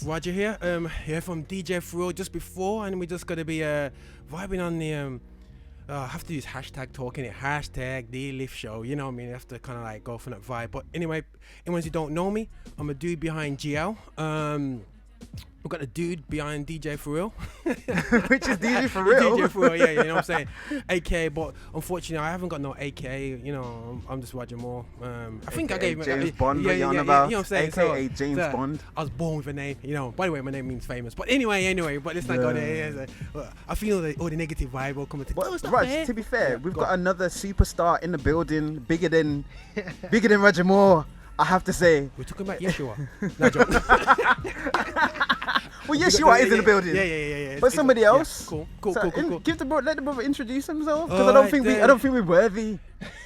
Roger here. Here from DJ For Real just before, and we're just gonna be vibing on the I have to use hashtag talking it, hashtag the Lift Show. You know what I mean? I have to kind of like go for that vibe. But anyway, anyone who don't know me, I'm a dude behind GL. We've got a dude behind DJ For Real. Which is DJ For Real? DJ For Real, yeah, you know what I'm saying? AKA, but unfortunately I haven't got no AKA, you know, I'm just Roger Moore. I think AKA I gave him James Bond, you know what you know what I'm saying? AKA James Bond. I was born with a name, you know. By the way, my name means famous. But anyway, but let's not go there. I feel all the negative vibe will come to Raj, to be fair, we've got another superstar in the building, bigger than Roger Moore, I have to say. We're talking about Yeshua. No, joke. Well, Yeshua is in the building. Yeah. But somebody else. Yeah. Cool. Give let the brother introduce himself, because I don't think we're worthy.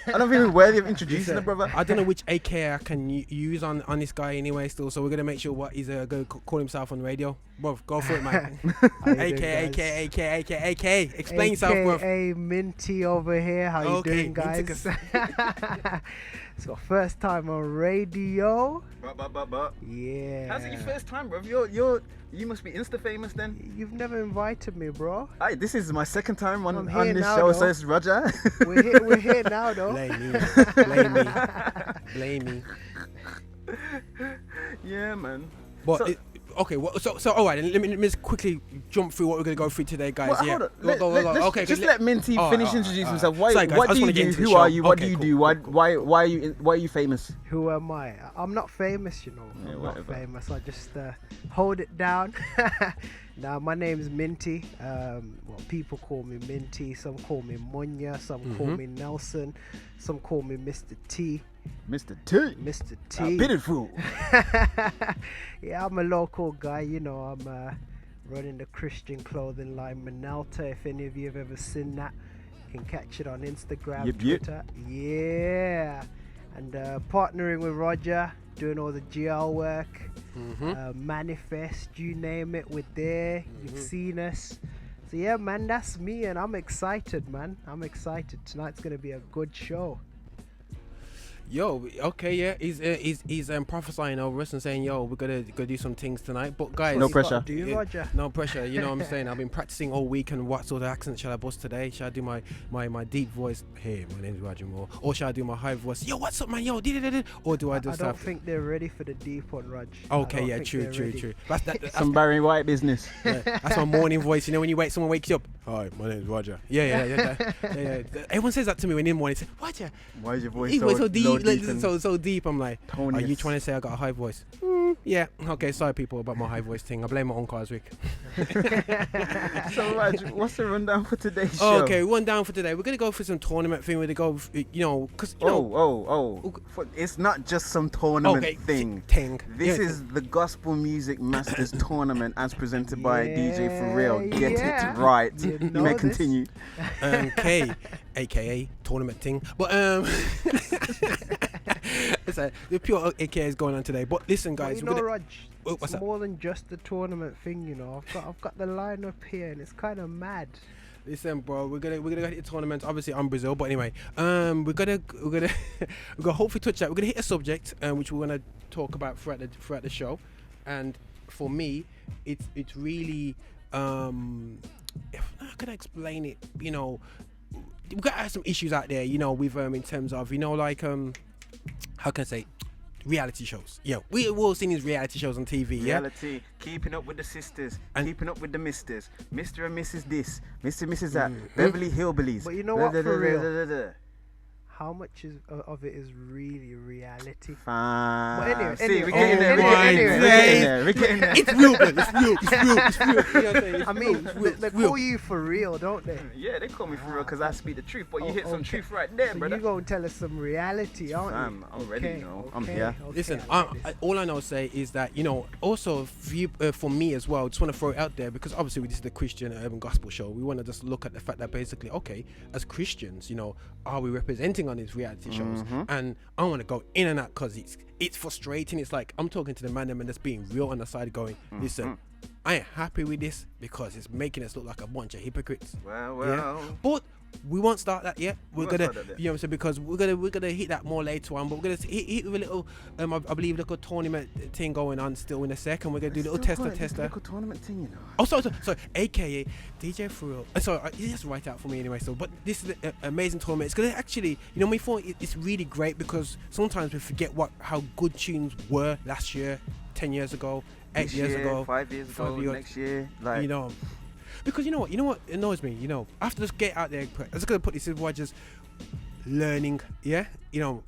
I don't think we're worthy of introducing the brother. I don't know which AKA I can use on this guy anyway. Still, so we're gonna make sure what he's going to call himself on the radio. Bro, go for it, man. AKA. Explain yourself, bro. Hey, Minty over here. How you doing, guys? So first time on radio. Yeah. How's it your first time, bro? You must be Insta famous then. You've never invited me, bro. Aye, this is my second time on this now, show, though. so it's Roger. We're here now, though. Blame me. Yeah, man. But so all right, let me just quickly jump through what we're gonna go through today, guys. Well, hold on. Just let Minty finish introducing himself. Sorry, guys, what do you do? Who are you? What do you do? Why are you famous? Who am I? I'm not famous, you know. Yeah, I'm whatever. not famous. I just hold it down. Now, my name is Minty. People call me Minty. Some call me Munya. Some call me Nelson. Some call me Mr. T. Mr. T. Mr. T. Bitter fool. Yeah, I'm a local guy. You know, I'm running the Christian clothing line Manalta. If any of you have ever seen that, you can catch it on Instagram, Twitter. Yeah. And partnering with Roger, doing all the GL work, Manifest, you name it, we're there. You've seen us. So yeah, man, that's me, and I'm excited, man. I'm excited. Tonight's gonna be a good show. Yo, okay, yeah, he's prophesying over us and saying, yo, we're gonna do some things tonight. But guys, no pressure. Do you, Roger? No pressure. You know what I'm saying? I've been practicing all week, and what sort of accent shall I bust today? Shall I do my deep voice? Hey, my name's Roger Moore. Or shall I do my high voice? Yo, what's up, man? Yo, or do I just? I don't think they're ready for the deep one, Rog. Okay, yeah, true. That's some Barry White business. Yeah, that's my morning voice. You know when someone wakes you up. Hi, my name's Roger. Yeah. Everyone says that to me when in the morning. Say, Roger. Why is your voice so deep? Deep So deep. I'm like, Tonius. Are you trying to say I got a high voice? Yeah. Okay, sorry people about my high voice thing. I blame my uncle Isaac. So Raj, what's the rundown for today's show? Okay, rundown for today. We're gonna go for some tournament thing. We're gonna go, because it's not just some tournament thing. This is the Gospel Music Masters tournament as presented by DJ For Real. Get it right. You may continue. AKA tournament thing. But the pure AKA is going on today. But listen, guys, Raj, it's more than just the tournament thing. You know, I've got the lineup here, and it's kind of mad. Listen, bro, we're gonna hit the tournament. Obviously, I'm Brazil, but anyway, we're gonna hopefully touch that. We're gonna hit a subject, which we're gonna talk about throughout the show. And for me, it's really how can I explain it? You know, we've got some issues out there. You know, with in terms of like how can I say? Reality shows. Yeah, we've all seen these reality shows on TV. Reality, keeping up with the sisters, keeping up with the misters, Mr. and Mrs. this, Mr. and Mrs. that, Beverly Hillbillies. But you know what, for real? How much of it is really reality? Fine. But anyway, we're getting there. It's real, man. It's real. You know what I'm saying? I mean, they call you For Real, don't they? Yeah, they call me For Real because I speak the truth. But you hit some truth right there, so brother. you gonna tell us some reality, aren't you? I'm ready, you know. I'm here. Listen, all I know to say is that, also for me as well, just want to throw it out there because obviously this is the Christian urban gospel show. We want to just look at the fact that basically, okay, as Christians, are we representing on these reality shows? And I want to go in and out because it's frustrating. It's like I'm talking to the man that's being real on the side going, listen, I ain't happy with this because it's making us look like a bunch of hypocrites. Well. But we won't start that yet. We're gonna, you know what I'm saying, because we're gonna hit that more later on. But we're gonna hit with a little, I believe, little tournament thing going on still in a second. We're gonna do a little tester. Little tournament thing, you know. Oh, sorry, AKA DJ for real. Sorry, you just write out for me anyway. So, but this is an amazing tournament. It's gonna actually, you know, we thought it's really great because sometimes we forget how good tunes were last year, 10 years ago, 8 years ago, 5 years ago, next year, like, you know. Because you know what annoys me, you know, after just get out there, I'm just gonna put this in while just learning, yeah, you know,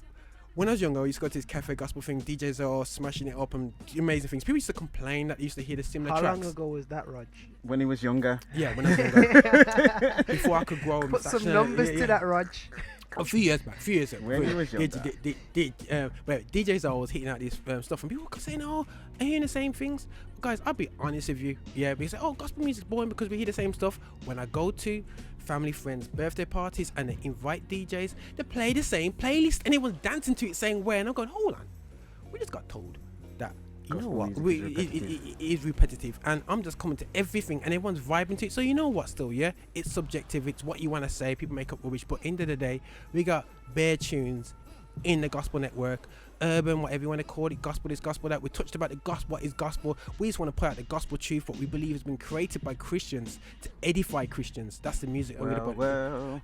when I was younger I used to go to this cafe gospel thing, DJs are all smashing it up and amazing things. People used to complain that they used to hear the similar tracks. How long ago was that, Rog? When he was younger. Yeah, when I was younger. Before I could grow. Put some numbers to that, Rog. A few years back. When he was younger. DJs are always hitting out this stuff and people are saying, oh, I'm hearing the same things. Guys, I'll be honest with you. Yeah, because oh, gospel music's boring because we hear the same stuff. When I go to family friends' birthday parties and they invite DJs, they play the same playlist and everyone's dancing to it saying where, and I'm going, hold on, we just got told that, you know what, it is repetitive, and I'm just coming to everything and everyone's vibing to it. So you know what, still, yeah, it's subjective, it's what you want to say, people make up rubbish, but end of the day, we got bare tunes in the gospel network, urban, whatever you want to call it, gospel this, gospel that. We touched about the gospel, what is gospel. We just want to put out the gospel truth, what we believe has been created by Christians to edify Christians. That's the music. You know what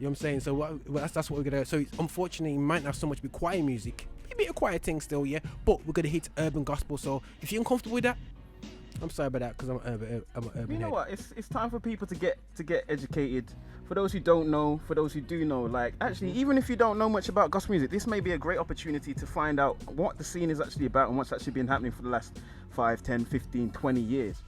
I'm saying? So that's what we're gonna. So unfortunately, it might not so much be choir music, maybe a choir thing still, yeah. But we're gonna hit urban gospel. So if you're uncomfortable with that, I'm sorry about that because I'm an urban. You know what? It's time for people to get educated. For those who don't know, for those who do know, like actually, even if you don't know much about gospel music, this may be a great opportunity to find out what the scene is actually about and what's actually been happening for the last 5, 10, 15, 20 years.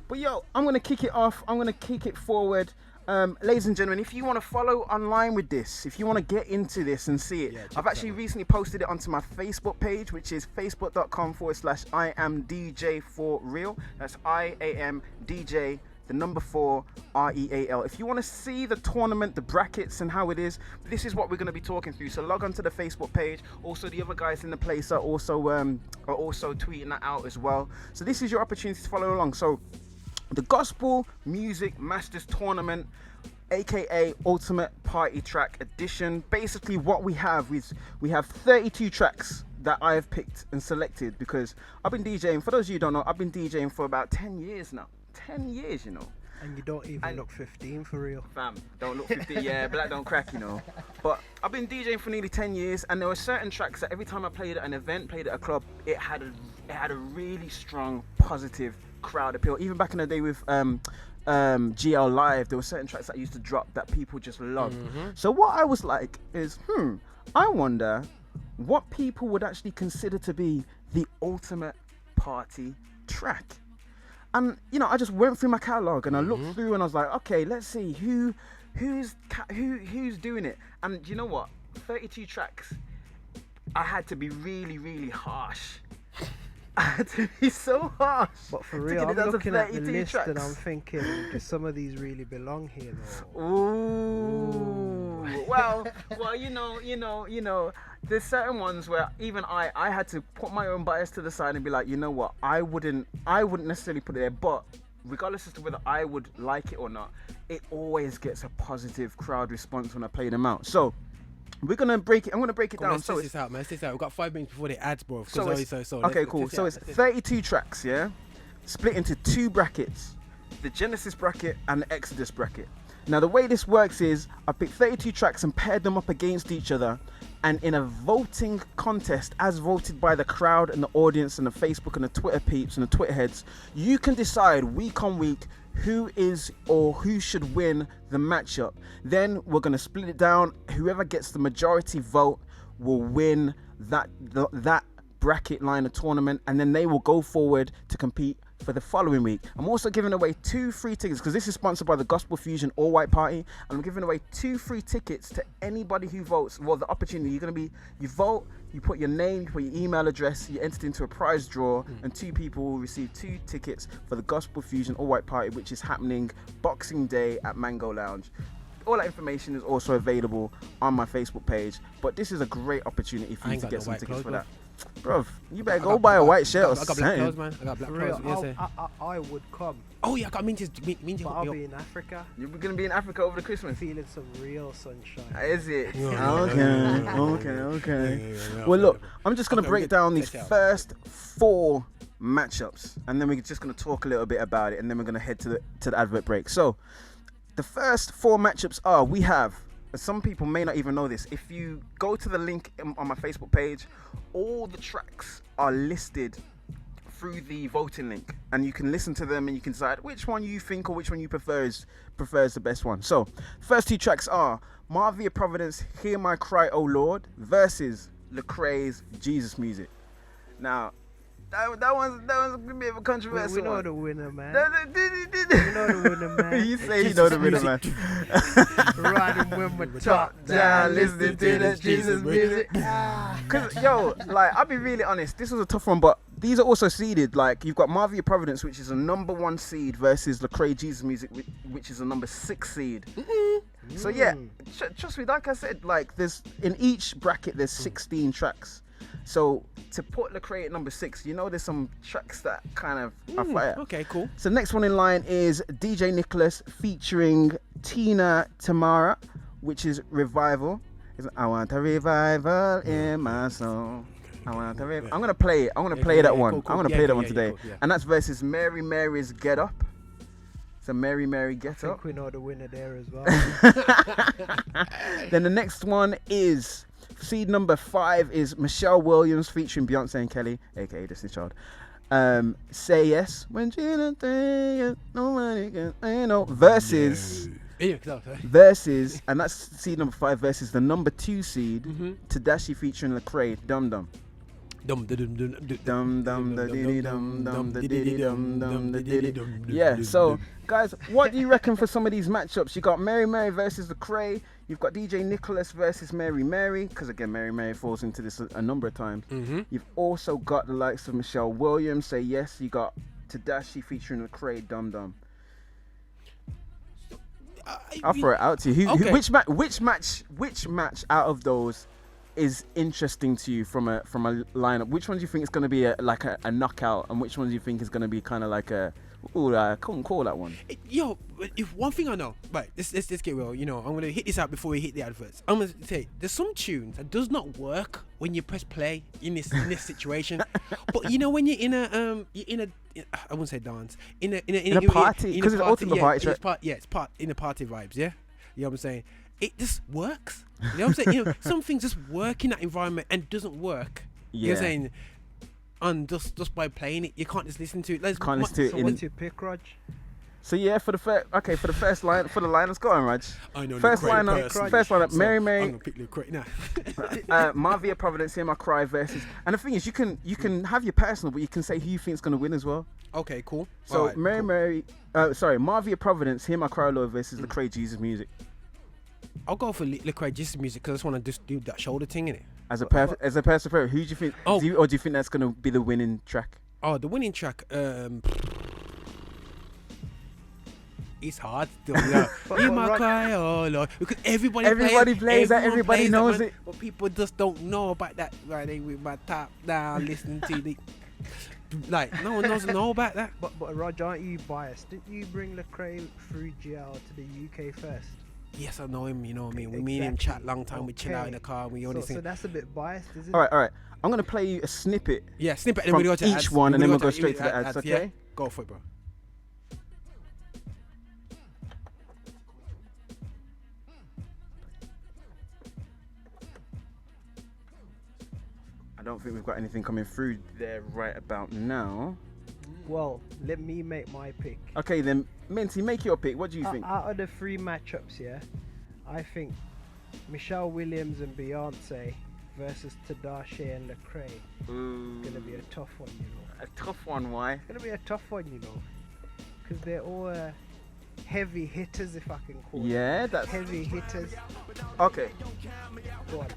But yo, I'm gonna kick it off. I'm gonna kick it forward. Ladies and gentlemen, if you want to follow online with this, if you want to get into this and see it, I've actually recently posted it onto my Facebook page, which is facebook.com/I am DJ for real. That's IAM DJ, the number 4 REAL. If you want to see the tournament, the brackets and how it is, this is what we're going to be talking through. So log on to the Facebook page. Also, the other guys in the place are also tweeting that out as well. So this is your opportunity to follow along. So the Gospel Music Masters Tournament, aka Ultimate Party Track Edition. Basically what we have is we have 32 tracks that I have picked and selected because I've been DJing, for those of you who don't know, I've been DJing for about 10 years now. 10 years, you know. And you don't even look 15 for real. Fam, don't look 15, yeah, black don't crack, you know. But I've been DJing for nearly 10 years and there were certain tracks that every time I played at an event, played at a club, it had a really strong, positive crowd appeal. Even back in the day with GL Live, there were certain tracks that I used to drop that people just loved. So what I was like is, I wonder what people would actually consider to be the ultimate party track. And you know, I just went through my catalog and I looked through and I was like, okay, let's see who's doing it. And you know what? 32 tracks. I had to be really, really harsh. I had to be so harsh. But for real, I'm looking at the list and I'm thinking, do some of these really belong here though? Ooh. Well, you know, there's certain ones where even I had to put my own bias to the side and be like, you know what, I wouldn't necessarily put it there, but regardless as to whether I would like it or not, it always gets a positive crowd response when I play them out. So we're gonna break it. I'm gonna break it down. Let's test this out, man. Let's test this out. We've got 5 minutes before the ads, bro. Okay, cool. So it's 32 tracks, yeah, split into 2 brackets: the Genesis bracket and the Exodus bracket. Now the way this works is I picked 32 tracks and paired them up against each other, and in a voting contest, as voted by the crowd and the audience and the Facebook and the Twitter peeps and the Twitter heads, you can decide week on week who is or who should win the matchup. Then we're going to split it down. Whoever gets the majority vote will win that bracket line of tournament, and then they will go forward to compete for the following week. I'm also giving away 2 free tickets because this is sponsored by the Gospel Fusion All White Party, and I'm giving away 2 free tickets to anybody who votes. Well, the opportunity, you vote, you put your name, you put your email address, you entered into a prize draw, and 2 people will receive 2 tickets for the Gospel Fusion All White Party, which is happening Boxing Day at Mango Lounge. All that information is also available on my Facebook page, but this is a great opportunity for you to get some tickets for that. Bro, you better go buy a white shirt or something. I got black clothes, man. I got black clothes. I would come Oh yeah, I mean to But I'll be in Africa. You're gonna be in Africa over the Christmas. Feeling some real sunshine. Is it? Yeah. Okay. Well, look, I'm just gonna break down these first 4 matchups, and then we're just gonna talk a little bit about it, and then we're gonna head to the advert break. So, the first 4 matchups are we have. Some people may not even know this. If you go to the link on my Facebook page, all the tracks are listed through the voting link, and you can listen to them and you can decide which one you think or which one you prefers the best one. So first 2 tracks are Marvia Providence, Hear My Cry O Lord versus Lecrae's Jesus Music. Now that one's a bit of a controversial. We know the winner, man. We know the winner, man. You say you know the winner, man. Riding with my top down, listening to the Jesus music. Cause like I'll be really honest, this was a tough one, but these are also seeded. Like you've got Marvia Providence, which is a number 1 seed, versus Lecrae Jesus Music, which is a number 6 seed. So yeah, trust me. Like I said, like there's in each bracket there's 16 tracks. So to put Lecrae at number 6, there's some tracks that kind of are fire. Okay, cool. So next one in line is DJ Nicholas featuring Tina Tamara, which is Revival. I want a revival in my soul. I want a revival. I'm gonna play it. I'm gonna play that one. Cool. I'm gonna play that one today. Cool, and that's versus Mary Mary's Get Up. So Mary Get I think Up. we know the winner there as well. Then the next one is seed number 5 is Michelle Williams featuring Beyonce and Kelly, aka Destiny's Child. Say Yes When Jesus say nobody can versus, and that's seed number 5 versus the number 2 seed, Tadashi featuring Lecrae, Dum Dum. Yeah, so guys, what do you reckon for some of these matchups? You got Mary versus Lecrae. You've got DJ Nicholas versus Mary, because again, Mary falls into this a number of times. You've also got the likes of Michelle Williams, Say Yes. You got Tadashi featuring Lecrae, Dum Dum. I'll throw it out to you. Which match out of those is interesting to you from a lineup? Which ones do you think is going to be a knockout, and which ones do you think is going to be kind of like a I couldn't call that one? If one thing I know, right, let's get real. I'm going to hit this out before we hit the adverts. I'm going to say there's some tunes that does not work when you press play in this situation. But when you're in a I wouldn't say dance in a party, because it's ultimate party track. It's part in the party vibes. Yeah, you know what I'm saying. It just works. You know what I'm saying? Some things just work in that environment and doesn't work. Yeah. You're saying, and just by playing it, you can't just listen to it. What's your pick, Raj? So yeah, for the first line, for the line, let's go on, Raj. I know. First lineup, Mary. I'm gonna pick Lecrae now. Marvia Providence, Hear My Cry versus, and the thing is, you can have your personal, but you can say who you think's gonna win as well. Okay, cool. So right, Marvia Providence, Hear My Cry, Lord versus Lecrae Jesus Music. I'll go for Lecrae Jesus Music because I just want to just do that shoulder thing in it. As a person, who do you think? Do you think that's going to be the winning track? Oh, the winning track. It's hard to Hear My Cry, oh Lord, because everybody plays that, everybody knows it, but people just don't know about that. Right, they with my top down, listening to the. Like, no one knows about that. But Raj, aren't you biased? Didn't you bring Lecrae through GL to the UK first? Yes, I know him, you know what I mean? We meet him, chat long time, we chill out in the car, we only sing. So that's a bit biased, isn't it? Alright. I'm going to play you a snippet. Yeah, snippet, and from then we go to each ads. one, and then we'll go straight to the ads, okay? Yeah? Go for it, bro. I don't think we've got anything coming through there right about now. Well, let me make my pick. Okay, then, Minty, make your pick. What do you think? Out of the 3 matchups, yeah, I think Michelle Williams and Beyonce versus Tadashi and Lecrae is going to be a tough one, A tough one, why? It's going to be a tough one, because they're all heavy hitters, if I can call them. Yeah, that's... Heavy hitters. Okay. Go on.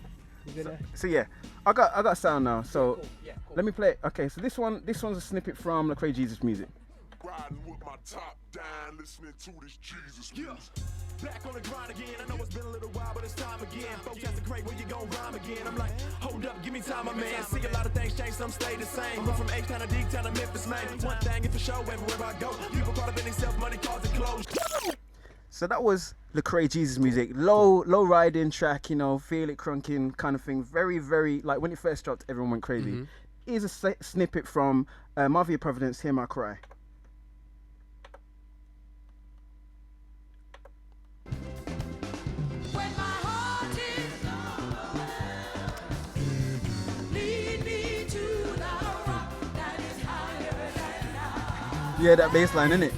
So yeah, I got sound now. So cool. Yeah, cool. Let me play. Okay, so this one's a snippet from Lecrae Jesus Music. Riding with my top down. time listening to this Jesus music. Back on the grind again. I know it's been a little while, but it's time again. Folks asking great, when you gon' rhyme again? I'm like, hold up, give me time, my man. See a lot of things change, some stay the same. But from H-Town to D-Town to Memphis, man. One thing is for sure, everywhere I go. People caught up in themselves, money, cars, and clothes. So that was Lecrae Jesus music. Low riding track, you know, feel it crunking kind of thing. Very, very, like when it first dropped, everyone went crazy. Here's a snippet from Mafia Providence, Hear My Cry. Yeah, that bass line, innit?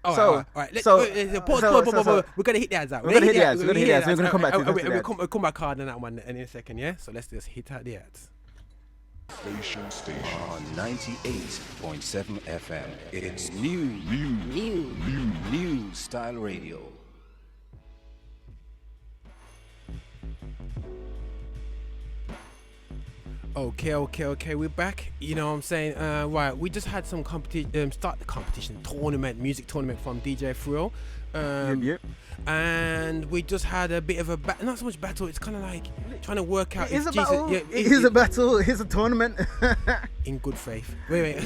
All right. We're gonna hit the ads out. We're gonna hit the ads. We're gonna come back to it. We'll come back hard on that one in a second, yeah? So let's just hit out the ads. Station on 98.7 FM. It's new style radio. Okay. We're back. You know what I'm saying? Right. We just had some competition, music tournament from DJ Thrill. Yep. And we just had a bit of a not so much battle. It's kind of like trying to work out. It is a battle. Yeah, it is a battle. It is a tournament. In good faith. Wait.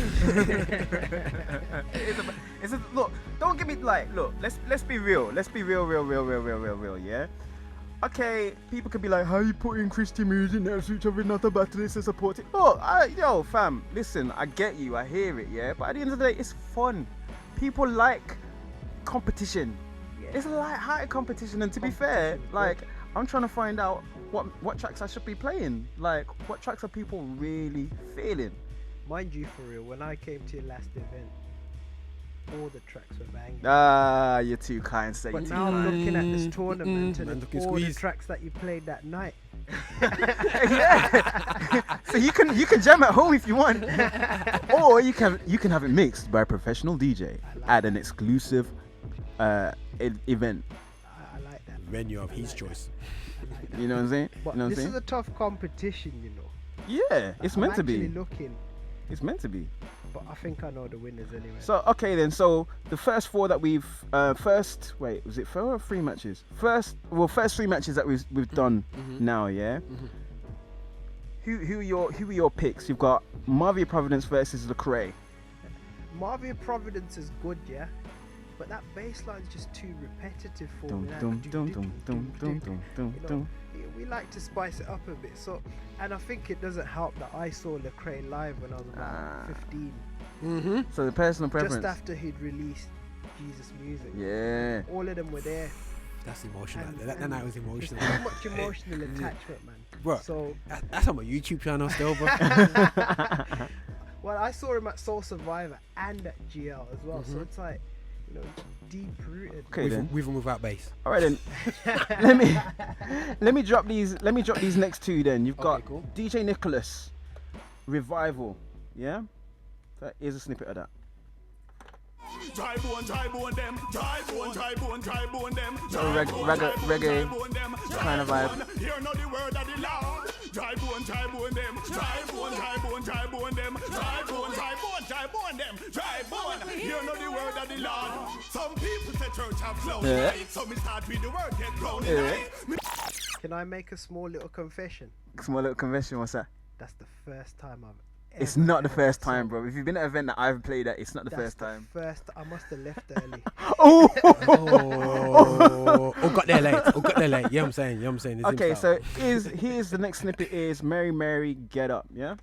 Look, don't give me look. Let's be real. Let's be real. Yeah. Okay, people could be like, how you put in Christian music next to each other, not a battle, it's a support it. Look, yo, fam, listen, I get you, I hear it, yeah? But at the end of the day, it's fun. People like competition. Yeah. It's a light-hearted competition, and to be fair, like, I'm trying to find out what tracks I should be playing. Like, what tracks are people really feeling? Mind you, for real, when I came to your last event, all the tracks were banging. You're too kind, say. But now I'm looking at this tournament and all the tracks that you played that night. Yeah. So you can jam at home if you want, or you can have it mixed by a professional DJ at an exclusive event. I like that. Menu of his choice. You know what I'm saying? But this is a tough competition, you know. Yeah, it's meant to be. Looking. It's meant to be. But I think I know the winners anyway. So okay then. So the first four that we've was it 4 or 3 matches? First 3 matches that we've done now. Yeah. Who are your picks? You've got Mafia Providence versus Lecrae. Mafia Providence is good, yeah. But that bass line's just too repetitive for me. We like to spice it up a bit. So, and I think it doesn't help that I saw Lecrae live when I was about 15. So the personal preference. Just after he'd released Jesus music. Yeah. All of them were there. That's emotional. That night was emotional. There's so much emotional attachment, man. Bro, so that's on my YouTube channel still, bro. Well, I saw him at Soul Survivor and at GL as well. So it's like, you know, deep rooted. Okay, with and without bass. All right then. let me drop these. Let me drop these next 2. Then you've got DJ Nicholas, Revival. Yeah. That is a snippet of that. Try bone them. Reggae kind of vibe. Hear not the word of the Lord. Try bone them. Hear not the word of the Lord. Some people say church have flown light, so me start with the word get grown light. Can I make a small little confession? What's that? That's the first time I've It's not the first time, bro. If you've been at an event that I've played at, it's not the first time. I must have left early. Got there late. Yeah, I'm saying. Okay, so here's the next snippet is Mary Mary Get Up, yeah?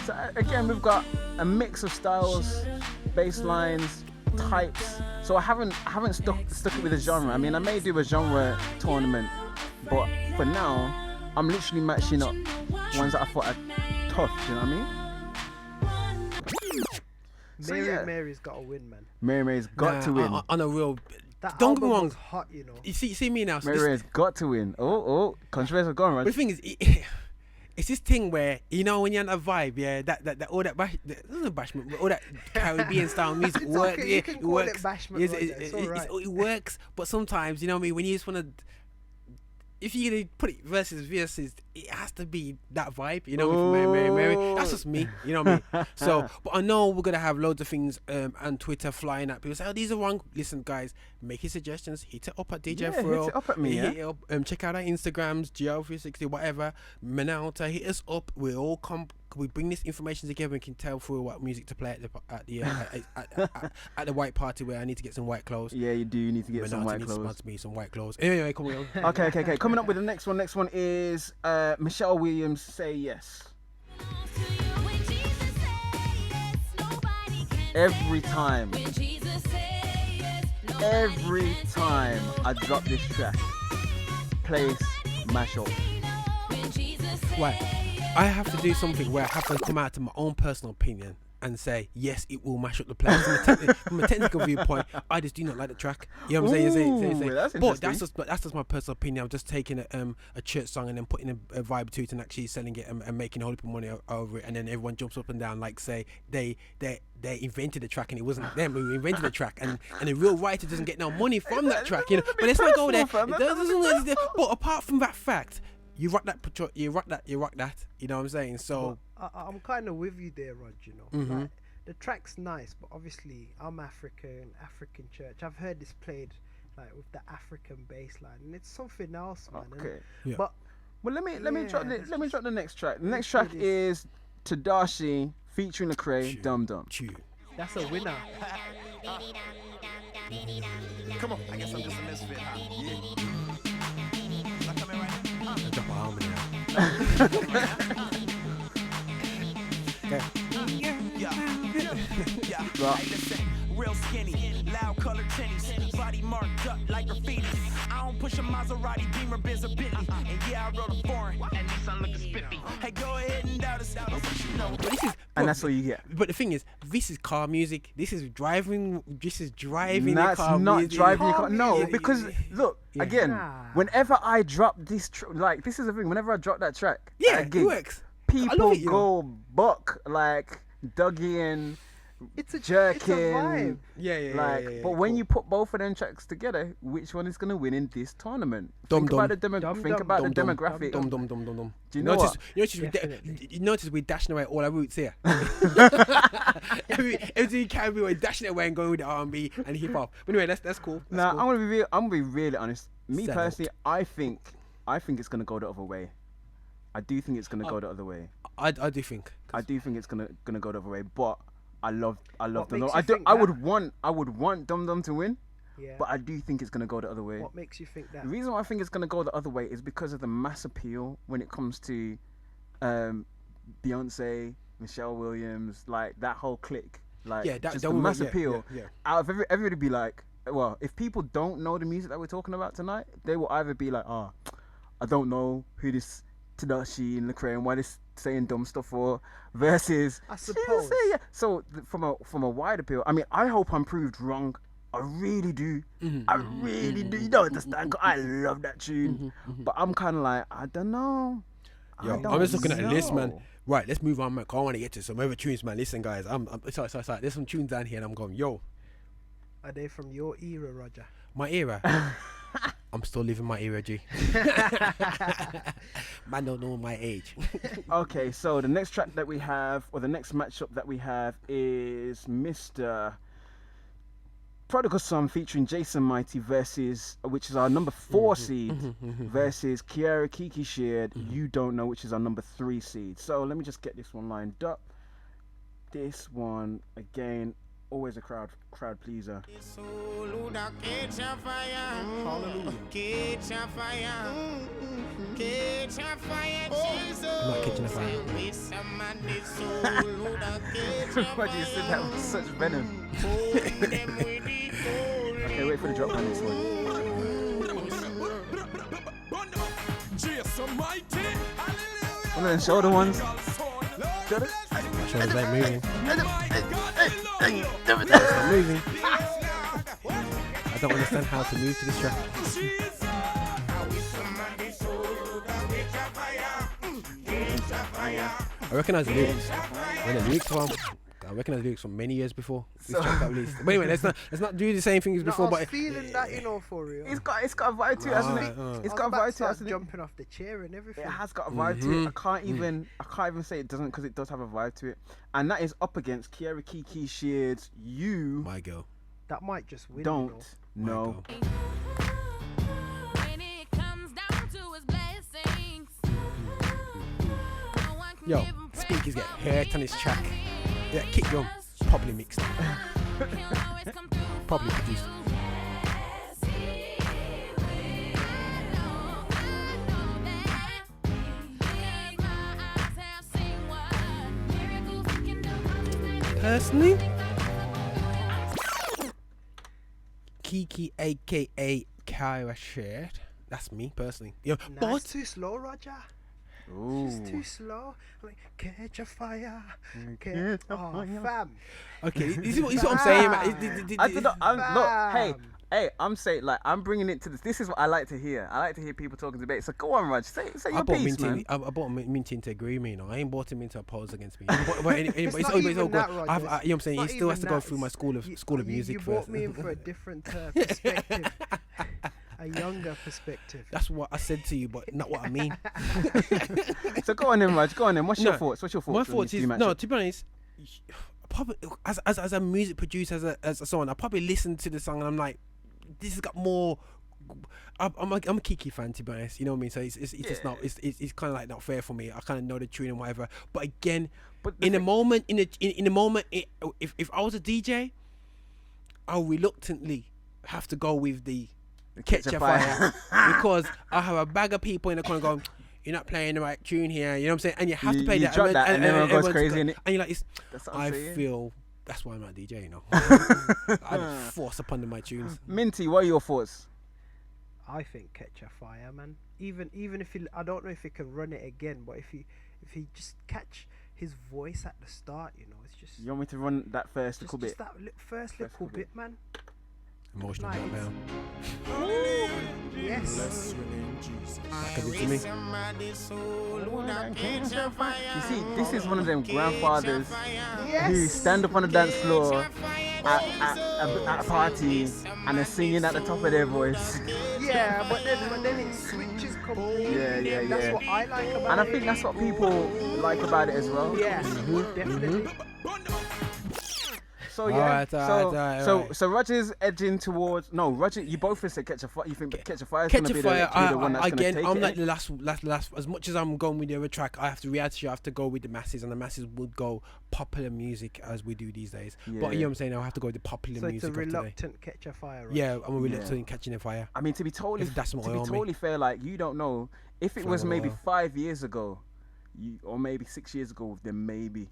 So again, we've got a mix of styles, bass lines, types. So I haven't stuck it with a genre. I mean, I may do a genre tournament, but for now, I'm literally matching up ones that I thought are tough. You know what I mean? Mary's got to win, man. Mary's got to win. On a real. That don't get me wrong. Was hot, you know. You see me now. So Mary's got to win. Oh, controversial gone, right? But the thing is, it's this thing where when you're on a vibe, yeah, that all that bashment, all that Caribbean style music works. Okay, Yeah, you can it call works. it bashment, Roger, it's all right. It works, but sometimes you know what I mean. When you just want to, if you're gonna put it versus, it has to be that vibe. You know, for Mary. That's just me. You know what I mean. So, but I know we're gonna have loads of things on Twitter flying at people. Say, oh, these are wrong. Listen, guys, make your suggestions. Hit it up at DJ Furl. Hit it up at me. Hit it up. Check out our Instagrams, GL360, whatever. Minalta, hit us up. We all come. We bring this information together and can tell through what music to play at the white party where I need to get some white clothes. Yeah, you do. You need to get some white clothes. Sponsor me some white clothes. Anyway, come on. Okay. Coming up with the next one. Next one is Michelle Williams, Say Yes. Every time I drop this track, place mash up. Right. I have to do something where I have to come out to my own personal opinion and say, yes, it will mash up the place. From a technical viewpoint, I just do not like the track. You know what I'm saying? But that's just my personal opinion. I'm just taking a church song and then putting a vibe to it and actually selling it and making a whole heap of money over it. And then everyone jumps up and down like, say, they invented the track and it wasn't them who invented the track. And the real writer doesn't get no money from that track, you know. But let's not go there. But apart from that fact, you rock that. You rock that. You know what I'm saying? So I'm kind of with you there, Rod. You know, like, the track's nice, but obviously I'm African church. I've heard this played like with the African bass line, and it's something else, man. Okay. Yeah. But let me drop the next track. The next track is Tadashi featuring Lecrae, Dum Dum. That's a winner. Come on, I guess I'm just a misfit, huh? Yeah. Drop a harmony. Yeah. Hey, listen, real skinny, loud colored tinnies, body marked up like graffiti. I don't push a Maserati, Beamer, Benz, or Bentley. And yeah, I wrote a foreign, and this son looking spiffy. Hey, go ahead and doubt us. And that's all you get. But the thing is, this is car music. This is driving. That's not music. driving your car. No, because look again. Whenever I drop this, this is the thing. Whenever I drop that track, it works. People go buck like Dougie and jerking. Yeah. But when you put both of them tracks together, which one is gonna win in this tournament? Think about the demographic. Dum. Do you know what? You notice we're dashing away all our roots here. Everything can be, we're dashing away and going with the R&B and hip hop. But anyway, that's cool. Nah, cool. I'm gonna be really honest. Me personally, I think it's gonna go the other way. I do think it's gonna go the other way. I do think. I do think it's gonna go the other way. But I love Dum Dum. I would want Dum Dum to win. Yeah. But I do think it's gonna go the other way. What makes you think that? The reason why I think it's gonna go the other way is because of the mass appeal when it comes to Beyonce, Michelle Williams, like that whole clique. Like just the mass appeal. Yeah. Out of everybody be like, well, if people don't know the music that we're talking about tonight, they will either be like, I don't know who this Tadashi and Lecrae and why they're saying dumb stuff for, versus I suppose. So from a wide appeal, I mean, I hope I'm proved wrong. I really do. I really do. You don't understand. I love that tune, but I'm kind of like, I don't know. I'm just looking at the list, man. Right, let's move on, man. I want to get to some other tunes, man. Listen, guys, I'm sorry. There's some tunes down here, and I'm going, yo. Are they from your era, Roger? My era. I'm still living my era, G. Man don't know my age. Okay, so the next track that we have, or the next matchup that we have, is Mr. Prodigal Son featuring Jason Mighty versus, which is our number 4 seed, versus Kiara Kiki Sheard, You Don't Know, which is our number 3 seed. So let me just get this one lined up. This one, again, always a crowd pleaser. Hallelujah. I'm not catching a fire. Why do you say that with such venom? Okay, wait for the drop on this one. One of them shoulder ones. Shoulders ain't moving. Moving. I don't understand how to move to this track. I recognise the lyrics. When the lyrics from, I recognise the lyrics from many years before this track got released. But anyway, let's not do the same thing as before. I was But feeling that, you know, for real. It's got a vibe to it, hasn't it? It's got a vibe to it, hasn't it? Jumping off the chair and everything. It has got a vibe to it. I can't even say it doesn't, because it does have a vibe to it. And that is up against Kiara Kiki Sheard's "You my girl." That might just win. Don't know. Yo, speakers get hurt on this track. Yeah, Kick Drum, probably mixed. Probably produced. Personally, Kiki, aka Kyra Sheard. That's me personally. Yeah, Nah, but it's too slow, Roger. Ooh. It's too slow. I mean, catch a fire. Oh, fam. okay, this is what I'm saying, man. I don't know. Look, hey, I'm saying, like, I'm bringing it to this. This is what I like to hear. I like to hear people talking debate. So go on, Raj. Say your piece, man. I bought Minty to agree with me. I ain't bought him into oppose against me. but it's all good. You know what I'm saying? He still has to go through my school of music you first. You brought me in for a different perspective. A younger perspective. That's what I said to you, but not what I mean. So go on then, Raj. Go on then. What's your thoughts? My thoughts is to be honest. Probably as a music producer, as a song, I probably listen to the song and I'm like, this has got more. I'm a Kiki fan, to be honest. You know what I mean? So it's just not. It's kind of like not fair for me. I kind of know the tune and whatever. But again, in the moment, if I was a DJ, I'll reluctantly have to go with the Catch a Fire because I have a bag of people in the corner going, you're not playing the right tune here, you know what I'm saying? And you have to play that. And everyone goes crazy, innit? And you're like, I feel that's why I'm not a DJ, you know. I force upon my tunes. Minty, what are your thoughts? I think Catch a Fire, man. Even if he, I don't know if he can run it again, but if he just catch his voice at the start, you know, it's just. You want me to run that first little bit? Just that first little bit, man. Emotional now. Yes. Like to me. You see, this is one of them grandfathers who stand up on the dance floor at a party and are singing at the top of their voice. Yeah, but then it switches completely. Yeah. That's what I like about it. And I think that's what people like about it as well. Yeah, definitely. So yeah, right. so Roger's edging towards Roger. You both have said Catch a Fire. You think Catch a Fire is going to be the one that's going to take it? I'm like the last. As much as I'm going with the other track, I have to go with the masses, and the masses would go popular music as we do these days. Yeah. But you know what I'm saying? I'll have to go with the popular music. So it's a reluctant Catch a Fire. Right? Yeah, I'm a reluctant catching a fire. I mean, to be totally fair, like, you don't know if it was maybe 5 years ago, or maybe 6 years ago, then maybe.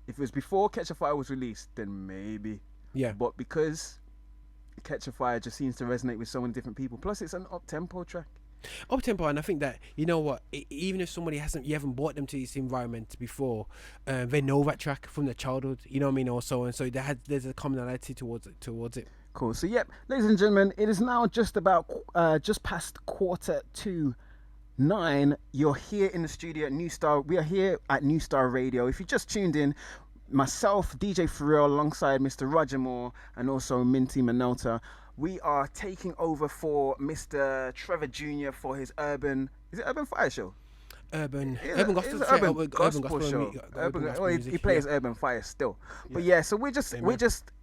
If it was before Catch a Fire was released, then maybe. Yeah. But because Catch a Fire just seems to resonate with so many different people. Plus, it's an up-tempo track. Up-tempo, and I think that, you know what, even if somebody you haven't brought them to this environment before, they know that track from their childhood, you know what I mean, also, and so there's a commonality towards it. Cool. So, yep, ladies and gentlemen, it is now just past 8:45. You're here in the studio at New Star. We are here at New Star Radio. If you just tuned in, myself, DJ Pharrell, alongside Mr. Roger Moore and also Minty Minolta, we are taking over for Mr. Trevor Jr. for his Urban Fire show? Urban gospel show. He plays Urban Fire still. Yeah. But yeah, so we're just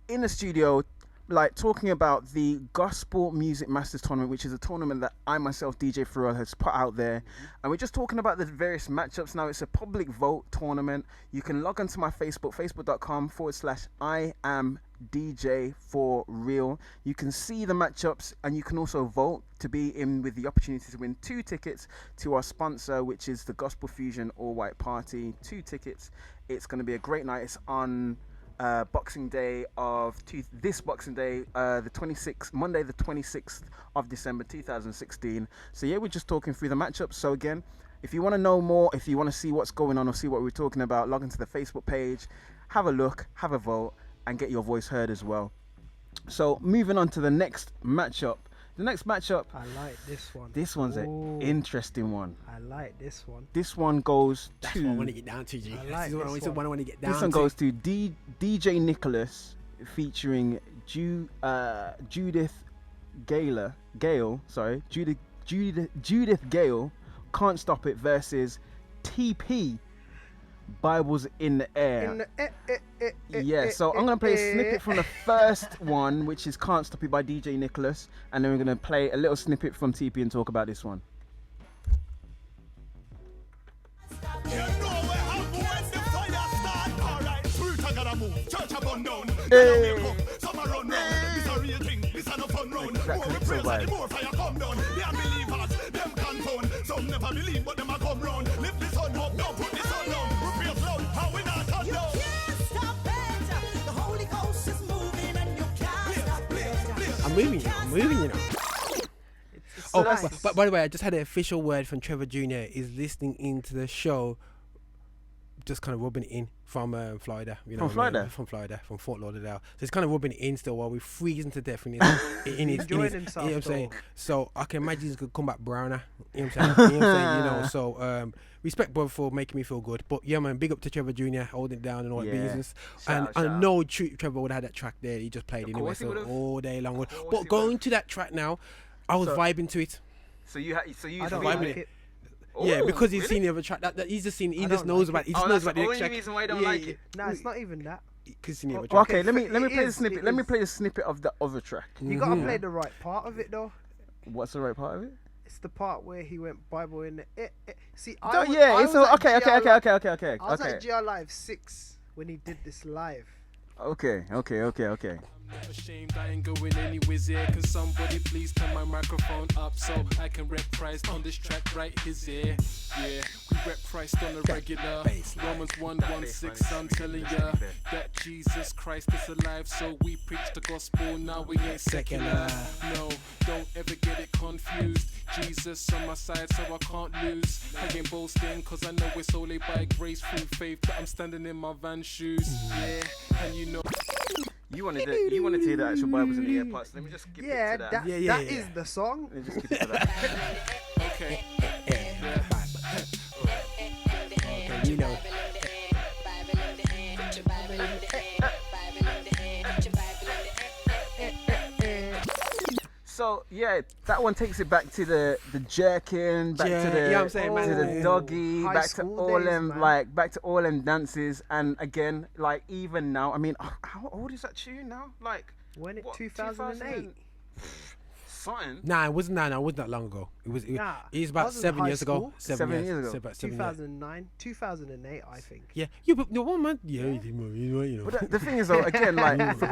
in the studio, like, talking about the Gospel Music Masters Tournament, which is a tournament that I myself, DJ Pharrell, has put out there. And we're just talking about the various matchups. Now, it's a public vote tournament. You can log onto my Facebook, facebook.com/IamDJ4Real. You can see the matchups, and you can also vote to be in with the opportunity to win 2 tickets to our sponsor, which is the Gospel Fusion All White Party. 2 tickets. It's going to be a great night. It's on Boxing Day this Boxing Day, the 26th, Monday the 26th of December 2016. So yeah, we're just talking through the matchups. So again, if you want to know more, if you want to see what's going on or see what we're talking about, log into the Facebook page, have a look, have a vote, and get your voice heard as well. So moving on to the next matchup. The next matchup. I like this one. This one's an interesting one. I like this one. This one goes That's to. what I want to get down to, G. I like This is what I want to get down to. This one goes to DJ Nicholas featuring Judith Gale. Judith Gale. Can't Stop It versus TP. Bibles in the Air. So I'm going to play a snippet from the first one, which is Can't Stop It by DJ Nicholas, and then we're going to play a little snippet from TP and talk about this one. Some never believe, but them a come round. Lift the sun up, don't put the sun down. Repeat loud, how we not touch down. You can't stop it. The Holy Ghost is moving and you can't stop it. I'm moving, you know. But by the way, I just had an official word from Trevor Jr. is listening into the show, just kind of rubbing it in from Florida. You know, from Fort Lauderdale. So it's kind of rubbing it in still while we're freezing to death in his, enjoying himself. You know what I'm saying? So I can imagine he's gonna come back browner. You know what I'm saying? You know. So respect, brother, for making me feel good. But yeah, man, big up to Trevor Jr. holding it down and all that business. And I know Trevor would have had that track there. He just played anyway, so all day long. But going to that track now, I was vibing to it. So you vibing it. Yeah, because he's seen the other track. That he's just seen. He just knows about. He just knows about the next track. Reason why I don't like it. No, it's not even that. Because the other track. Okay, let me play the snippet. Let me play the snippet of the other track. You gotta play the right part of it though. What's the right part of it? It's the part where he went Bible in the. See, okay. I was at GR Live 6 when he did this live. Okay. I'm ashamed I ain't going anywheres here. Can somebody please turn my microphone up so I can rep Christ on this track right here. Yeah, we rep Christ on the regular. Romans 1:16, I'm telling ya that Jesus Christ is alive, so we preach the gospel, now we ain't secular. No, don't ever get it confused. Jesus on my side, so I can't lose. I ain't boasting, cause I know it's only by grace through faith that I'm standing in my van shoes. Yeah, and you know. You wanted to hear the actual Bibles in the Air parts. Let me just skip it to that. That is the song. Let me just skip it to that. Okay. Okay, you know. So yeah, that one takes it back to the jerking, back to the you know what I'm saying, man? to the doggy, High back to school all days, them man. back to all them dances, and again, like even now, I mean, how old is that tune now? Like When it what, 2008. Something. Nah, it wasn't that long ago. It was about 7 years ago. 7 years ago. About 7 years. 2009, 2008, I think. Yeah, but no one man. Yeah, you know. But the thing is, though, again, like for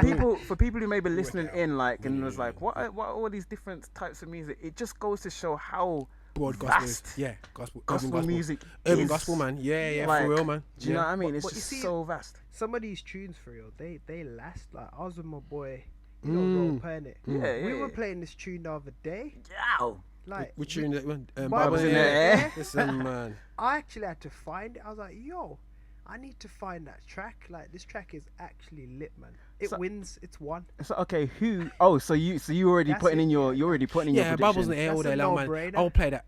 people who may be listening in, like, and was like, what are all these different types of music? It just goes to show how Broad vast gospel music, urban is. gospel, man. Yeah, Like, for real, man. Do you know what I mean? But It's you just see, so vast. Some of these tunes, for real, they last. Like, I was with my boy, Roll Pernit. Yeah, We were playing this tune the other day. Yeah. Like, Which tune that one? Bibles in the Air. Listen, man. I actually had to find it. I was like, yo, I need to find that track. Like, this track is actually lit, man. It wins. It's one. So okay, who? Oh, so you already That's putting it, in your yeah. your prediction. Bibles in the Air all That's day a long, man. no-brainer. I'll play that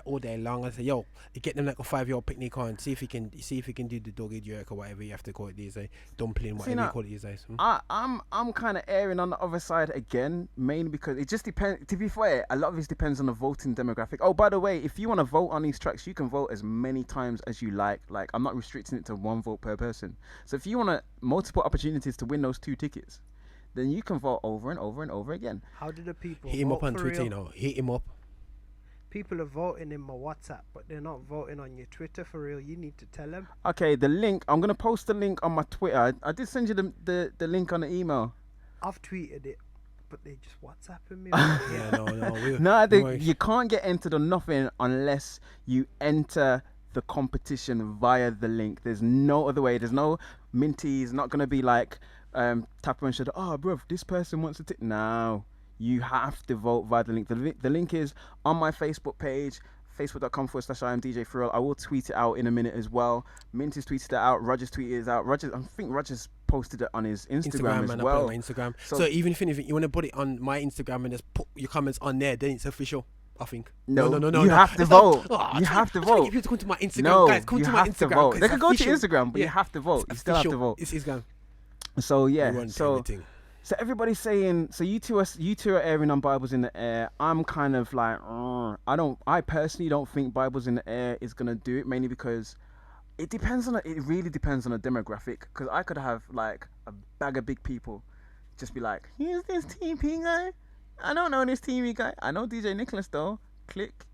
all day long. I say, yo, you get them like a 5-year-old picnic on. See if he can do the doggy jerk or whatever you have to call it these days. Dumpling, whatever you call it these days. I'm kind of erring on the other side again, mainly because it just depends. To be fair, a lot of it depends on the voting demographic. Oh, by the way, if you want to vote on these tracks, you can vote as many times as you like. Like, I'm not restricting it to one vote per person. So if you want multiple opportunities to win those 2 tickets, then you can vote over and over and over again. How do the people Hit him vote up on for Twitter, real? you know. Hit him up. People are voting in my WhatsApp, but they're not voting on your Twitter for real. You need to tell them. Okay, the link. I'm gonna post the link on my Twitter. I did send you the link on the email. I've tweeted it, but they just WhatsApping me. Yeah, No, you can't get entered or nothing unless you enter the competition via the link. There's no other way. There's no Minty's not gonna be like tap on shoulder. Oh, bruv, this person wants to. No, you have to vote via the link. The link is on my Facebook page, facebook.com/IamDJ4Real. I will tweet it out in a minute as well. Minty's tweeted it out. Roger's tweeted it out. I think Roger's posted it on his Instagram as and well. I put it on my Instagram. So even if you want to put it on my Instagram and just put your comments on there, then it's official. I think. No. You have to vote. You have to vote. People to come to my Instagram. No, Guys, come you to my have Instagram. to vote. They can go to official. Instagram, but you have to vote. You still have to vote. It's Instagram. So yeah. So everybody's saying. So you two are airing on Bibles in the air. I'm kind of like, I personally don't think Bibles in the air is gonna do it, mainly because it really depends on the demographic. Because I could have like a bag of big people, just be like, here's this TV guy. I don't know this TV guy. I know DJ Nicholas though. Click.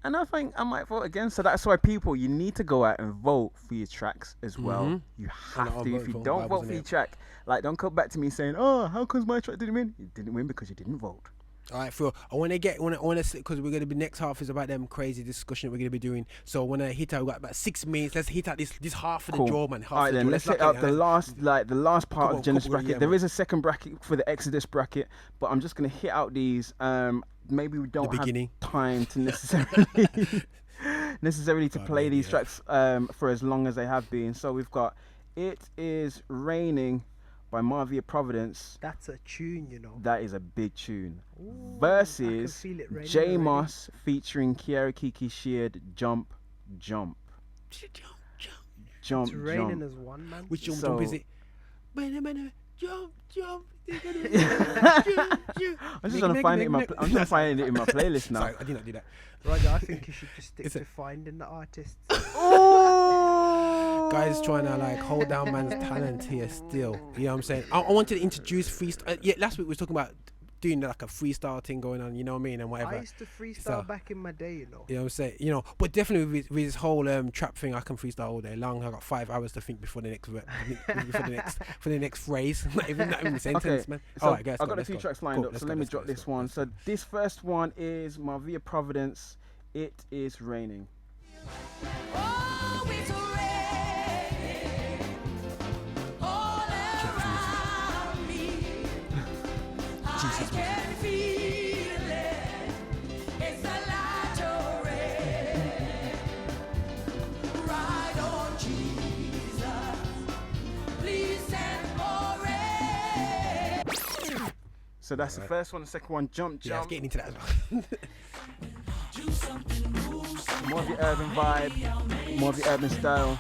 And I think I might vote again. So that's why you need to go out and vote for your tracks as well. You have to. If you don't vote for your track, like, don't come back to me saying, "Oh, how comes my track didn't win?" It didn't win because you didn't vote. All right, Phil. I want to because we're gonna be next half is about them crazy discussion we're gonna be doing. So when I hit out, we got about 6 minutes. Let's hit out this half of the draw, man. All right, then let's hit out the last part of the Genesis bracket. There is a second bracket for the Exodus bracket, but I'm just gonna hit out these. Maybe we don't have time to necessarily to play these tracks for as long as they have been. So we've got "It Is Raining" by Marvia Providence. That's a tune, you know. That is a big tune. Versus J Moss featuring Kiara Kiki Sheard, "Jump, Jump." It's raining as one, man. Which jump is it? Jump. I'm just trying to find it in my playlist now. Sorry, I did not do that. Roger, I think you should just stick to finding the artists. Oh! Guys trying to like hold down man's talent here still. You know what I'm saying? I wanted to introduce freestyle. Last week we were talking about doing like a freestyle thing going on, you know what I mean, and whatever. I used to freestyle back in my day, you know. You know what I'm saying? You know, but definitely with this whole trap thing, I can freestyle all day long. I got 5 hours to think before the next for the next phrase. not even the sentence, man. So all right, guys. I've got a few tracks lined up, so let me drop this one. So this first one is Marvia Providence, "It Is Raining." Oh, it's raining all around me. I can feel it. It's a lot of rain. Ride on, Jesus. Please send more rain. So that's the first one. The second one, "Jump, Yeah, I was Jump." getting into that as well. More of the urban vibe, more of the urban style.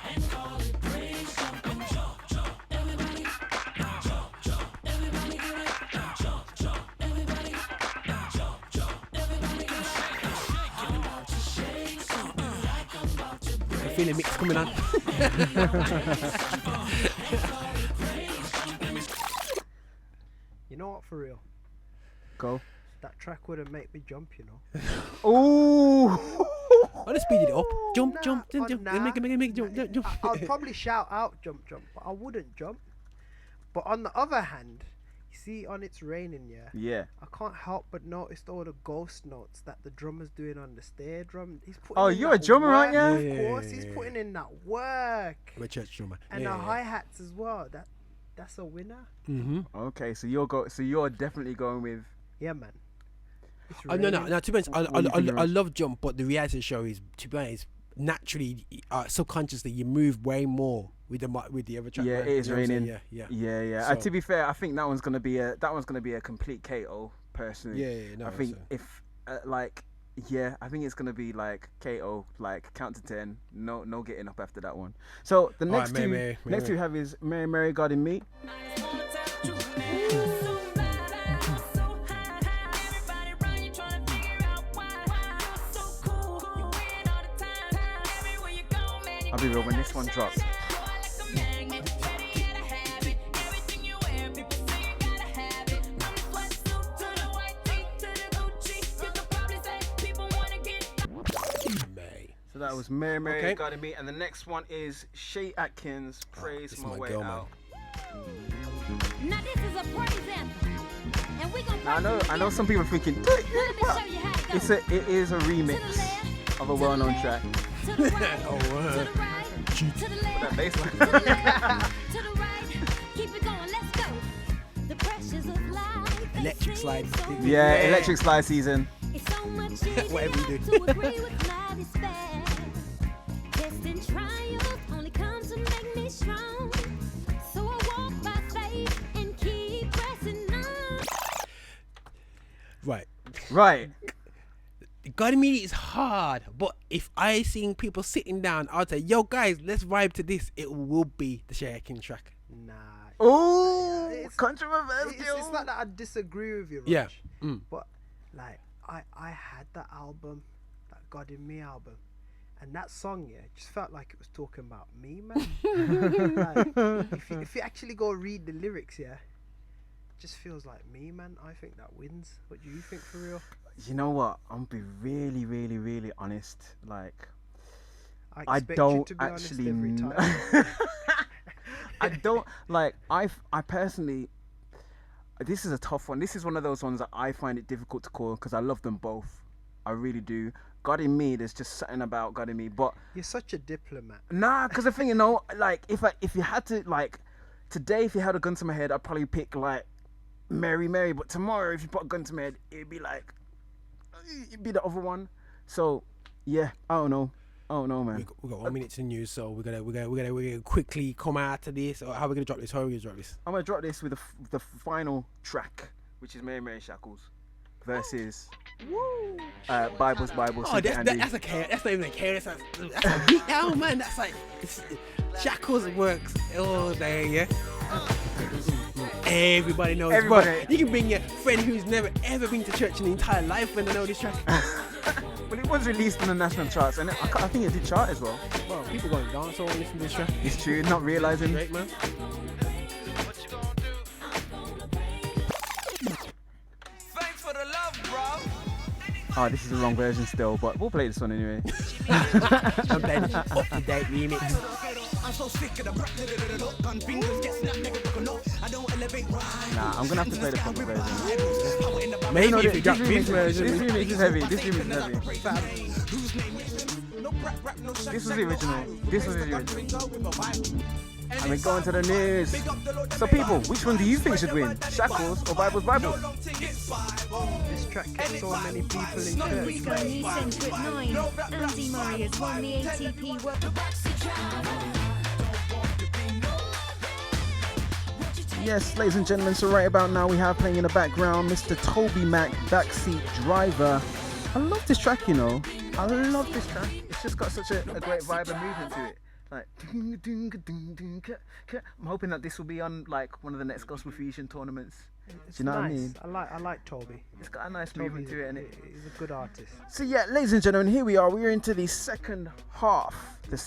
I'm feeling mix coming on. You know what, for real? Go. That track wouldn't make me jump, you know. Ooh. I'll just speed it up. Jump. Make jump. I'll probably shout out "jump, jump," but I wouldn't jump. But on the other hand, you see, on "It's Raining," Yeah. I can't help but notice all the ghost notes that the drummer's doing on the snare drum. He's putting in you're that a drummer, work, aren't you? Of course, he's putting in that work. I'm a church drummer. And the hi-hats as well. That's a winner. Okay, so you're definitely going with. Yeah, man. No. To be honest, I love jump, but the reality show is, to be honest, naturally, subconsciously, you move way more with the other track. Yeah, man. "It Is You know Raining." Yeah. So, to be fair, I think that one's gonna be a complete KO personally. No, I think if I think it's gonna be like KO, like count to 10. No getting up after that one. So the next two we have is "Mary God in Me." I'll be real, when this one drops. So that was Mary God in Me, and the next one is Shay Atkins, "Praise My Way Out." Now this is a praise anthem, and we gonna. I know some people are thinking, Let me show you how it goes. it is a remix of a well-known track. To the right, to the right, to the left, That bass line. to the left, to the right. Keep it going, let's go. The pressures of life. Electric slide. Yeah, electric slide season. It's so much easier Whatever you do. to agree with life is fair. Test and triumph only comes to make me strong. So I walk by Right. God me is hard, but if I seen people sitting down, I'd say, yo guys, let's vibe to this. It will be the Shaking track. Nah. Oh, it's controversial. It's not that I disagree with you, Raj, Yeah. but like I had that album, that God in Me album, and that song, just felt like it was talking about me, man. Like, if you actually go read the lyrics, it just feels like me, man. I think that wins. What do you think, for real? You know what? I'm gonna be really, really, really honest. Like, I don't you to be actually. Honest every time. I don't like. I personally. This is a tough one. This is one of those ones that I find it difficult to call because I love them both. I really do. God in Me, there's just something about God in Me, but you're such a diplomat. Nah, because the thing, like if you had to, like, today, if you had a gun to my head, I'd probably pick like Mary Mary, but tomorrow if you put a gun to my head, it'd be the other one. So yeah, I don't know, man. We got 1 minute to news, so we're gonna quickly come out of this. Or how are we gonna drop this? I'm gonna drop this with the final track, which is Mary Mary Shackles versus Bibles. Oh, that's a chaos. That's not even a chaos. That's a beat down, man. That's like Shackles works all day, yeah. Everybody knows. Everybody. Bro, you can bring your friend who's never ever been to church in the entire life when they know this track. Well, it was released in the national charts, and I think it did chart as well. Bro, people going to dance all listen to this track. It's true, not realizing. Great, man. Thanks for the love, bro. Oh, this is the wrong version still, but we'll play this one anyway. I'm playing up-to-date remix. I'm so sick of the gun fingers get snapped, nigga, no. I don't elevate right. Nah, I'm gonna have to play the proper version. Maybe No, if you drop this version. version. This remix is heavy. This was the original. And we're going to the news. So people, which one do you think should win? Shackles or Bibles? This track gets so many people in church. Rico Knee Centre at 9. Andy Murray has won the ATP World. Yes, ladies and gentlemen, so right about now we have playing in the background Mr. Toby Mac, Backseat Driver. I love this track, I love this track. It's just got such a great vibe and movement to it. Like, I'm hoping that this will be on like one of the next Gospel Fusion tournaments. It's Do you know nice. what I mean? I like Toby. It's got a nice movement to it, and he's a good artist. So yeah, ladies and gentlemen, here we are. We're into the second half, the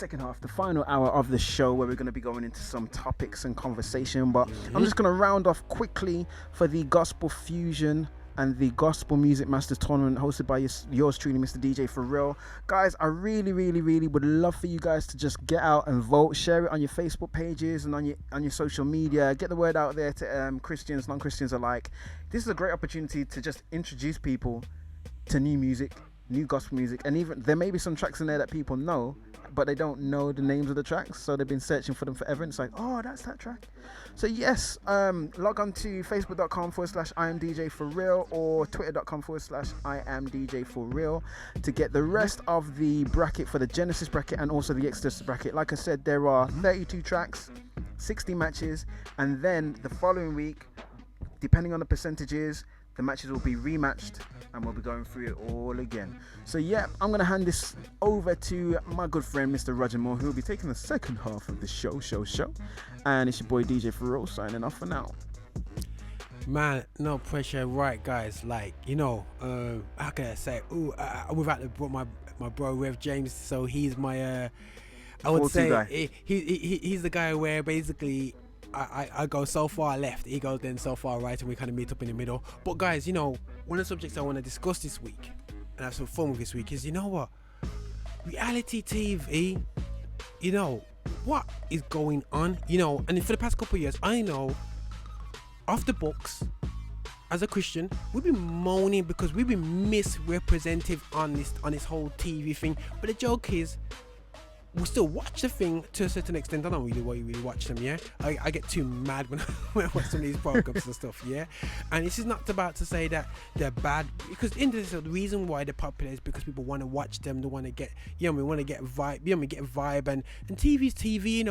final hour of the show, where we're going to be going into some topics and conversation. But I'm just going to round off quickly for the Gospel Fusion and the Gospel Music Masters Tournament hosted by yours truly, Mr. DJ For Real. Guys, I really, really, really would love for you guys to just get out and vote, share it on your Facebook pages and on your social media, get the word out there to Christians, non-Christians alike. This is a great opportunity to just introduce people to new music, new gospel music, and even there may be some tracks in there that people know, but they don't know the names of the tracks, so they've been searching for them forever, and it's like, oh, that's that track. So yes, log on to facebook.com/IamDJForReal or twitter.com/IamDJForReal to get the rest of the bracket for the Genesis bracket and also the Exodus bracket. Like I said, there are 32 tracks, 60 matches, and then the following week, depending on the percentages, the matches will be rematched and we'll be going through it all again. So yeah, I'm going to hand this over to my good friend Mr. Roger Moore, who will be taking the second half of the show. And it's your boy DJ For Real signing off for now. Man, no pressure, right, guys? Like, how can I say? Without my bro Rev James, so he's my I would say he's the guy where basically I go so far left, he goes then so far right, and we kind of meet up in the middle. But guys, one of the subjects I want to discuss this week and have some fun with this week is, what? Reality TV, what is going on? And for the past couple of years, I know off the books, as a Christian, we've been moaning because we've been misrepresented on this whole TV thing. But the joke is, we still watch the thing to a certain extent. I don't really watch them, yeah. I get too mad when I watch some of these programs and stuff, yeah. And this is not about to say that they're bad, because in this, the reason why they're popular is because people want to watch them. They want to get, we want to get vibe, get a vibe, and TV's TV.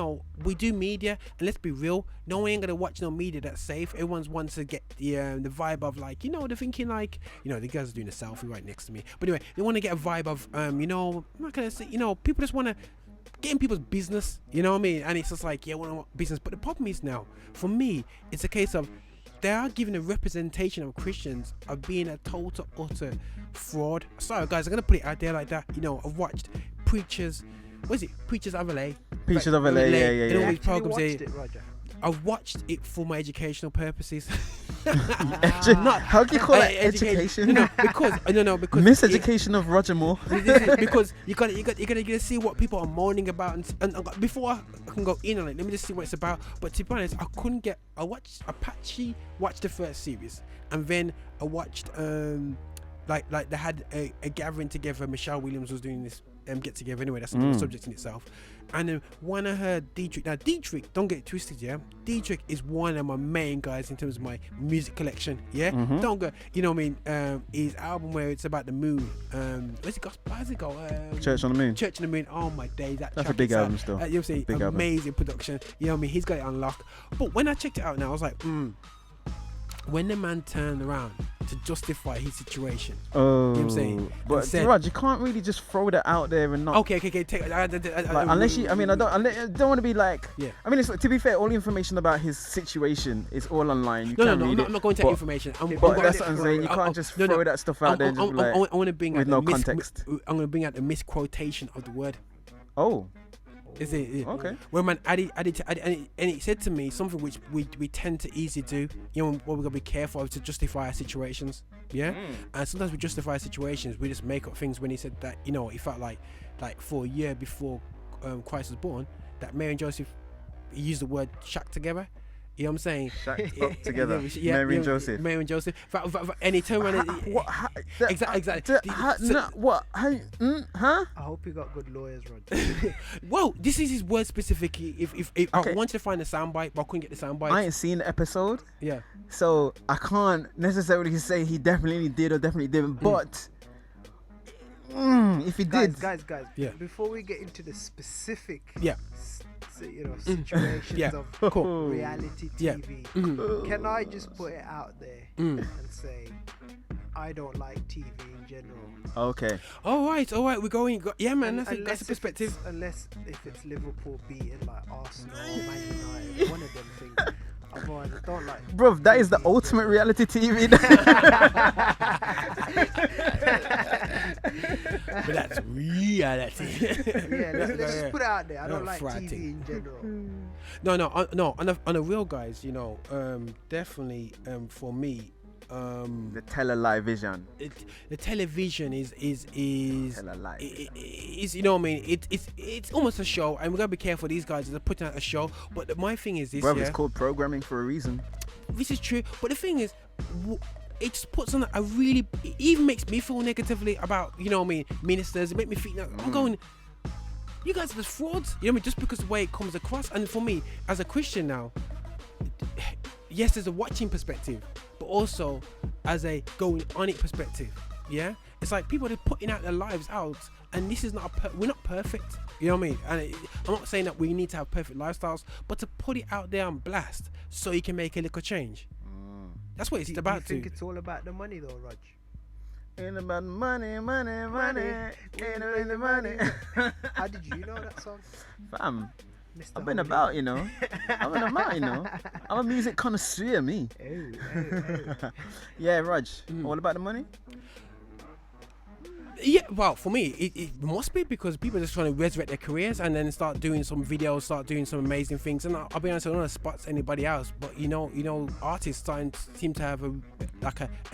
We do media, and let's be real, no one ain't gonna watch no media that's safe. Everyone wants to get the vibe of like, they're thinking like, the guys are doing a selfie right next to me, but anyway, they want to get a vibe of, I'm not gonna say, people just want to get in people's business, you know what I mean? And it's just like, yeah, want business. But the problem is now, for me, it's a case of they are giving a representation of Christians of being a total, utter fraud. Sorry, guys, I'm going to put it out there like that. I've watched Preachers, what is it? Preachers of LA. Preachers of LA, yeah. All these programs watched it, Roger. I've watched it for my educational purposes. How do you call it education? Because miseducation of Roger Moore. Because you gotta see what people are moaning about, and before I can go in on it, let me just see what it's about. But to be honest, I patchy watched the first series, and then I watched like they had a gathering together. Michelle Williams was doing this get together anyway. That's another subject in itself. And then when I heard Dietrich, now Dietrich, don't get it twisted, yeah. Dietrich is one of my main guys in terms of my music collection, yeah. Don't go, his album where it's about the moon. Where's it got? How's it go? Church on the Moon. Church on the Moon. Oh my days, that's a big album still. You'll see, amazing production. You know what I mean? He's got it unlocked. But when I checked it out now, I was like, when the man turned around to justify his situation, you know what I'm saying? But Raj, you can't really just throw that out there and not. Okay. Unless you, I don't want to be like. Yeah. I mean, to be fair, all the information about his situation is all online. You can't read it. I'm not going to information. But that's what I'm saying. You can't just throw that stuff out there. I want to bring with no context. I'm going to bring out the misquotation of the word. Oh. Is it? Okay. When man added and it said to me something which we tend to easily do. What we gotta be careful of to justify our situations. Yeah. And sometimes we justify situations. We just make up things. When he said that, he felt like for a year before Christ was born, that Mary and Joseph, he used the word shack together. You know what I'm saying? Shacked up together. Mary and Joseph. Mary and Joseph. And he turned around. Exactly. What? Huh? I hope you got good lawyers, Roger. Well, this is his word specific. If I wanted to find a soundbite, but I couldn't get the soundbite. I ain't seen the episode. Yeah. So I can't necessarily say he definitely did or definitely didn't. But if he did, guys. Yeah. Before we get into the specific. Yeah. Situations of reality TV. Can I just put it out there and say I don't like TV in general? Okay. All right. We're going. Yeah, man. That's a perspective. Unless if it's Liverpool beating like Arsenal or Man United, one of them things. Otherwise, I don't like. Bro, that is the ultimate reality TV. But that's reality. Yeah, let's just put it out there. I don't like TV in general. No. On the real, guys, definitely for me. The television. The television is you know what I mean? It's almost a show, and we gotta be careful. These guys are putting out a show, but my thing is this. Bro, it's called programming for a reason. This is true, but the thing is, it just puts on it even makes me feel negatively about, you know what I mean, ministers. It make me feel I'm going, you guys are just frauds, you know what I mean, just because the way it comes across. And for me as a Christian now, yes, there's a watching perspective, but also as a going on it perspective. Yeah, it's like people are putting out their lives out, and this is not we're not perfect, you know what I mean? And I'm not saying that we need to have perfect lifestyles, but to put it out there and blast so you can make a little change. That's what it's about. Do you think it's all about the money though, Raj? Ain't about money. Ain't about the money. How did you know that song? Fam, I've been about, I'm a music connoisseur, me. Yeah, Raj, all about the money? Yeah, well, for me, it must be, because people are just trying to resurrect their careers and then start doing some videos, start doing some amazing things. And I'll be honest, I don't want to spot anybody else, but artists seem to have a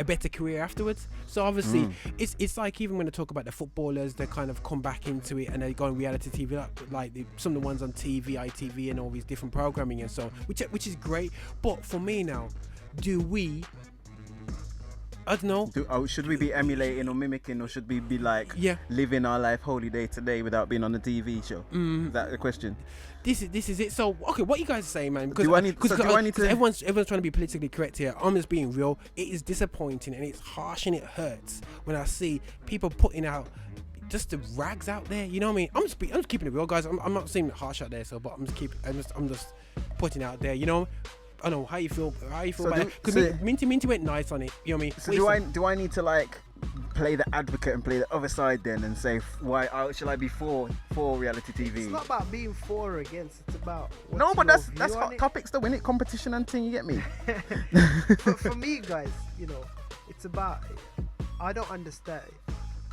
better career afterwards. So obviously, it's like, even when I talk about the footballers, they kind of come back into it and they go on reality TV, like some of the ones on TV, ITV, and all these different programming and so on, which is great. But for me now, do we I don't know. Should we be emulating or mimicking, or should we be like living our life holy day to day without being on the TV show? Is that the question? This is it. So okay, what you guys say, man? Because do I need to? Everyone's trying to be politically correct here. I'm just being real. It is disappointing and it's harsh and it hurts when I see people putting out just the rags out there. You know what I mean? I'm just keeping it real, guys. I'm not saying harsh out there, but I'm just putting it out there. You know. I don't know how you feel. About it? Because Minty went nice on it. You know what I mean? So do I need to like play the advocate and play the other side then and say why should I be for reality TV? It's not about being for or against. It's about that's hot topics though, isn't it? Competition and thing. You get me? for me, guys, you know, it's about. I don't understand.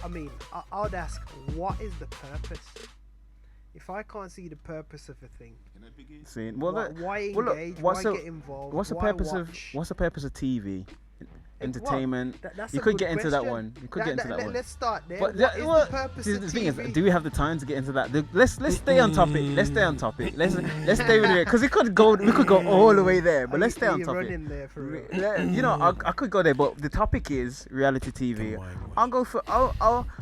I mean, I would ask, what is the purpose? If I can't see the purpose of a thing, why engage? Why get involved? What's the purpose of TV? Entertainment. You could get into that one. Let's start there. What is the purpose of the thing TV? is, do we have the time to get into that? Let's stay on topic. Let's stay with it because we could go all the way there, but let's stay on topic. Running there for real. You know, I could go there, but the topic is reality TV.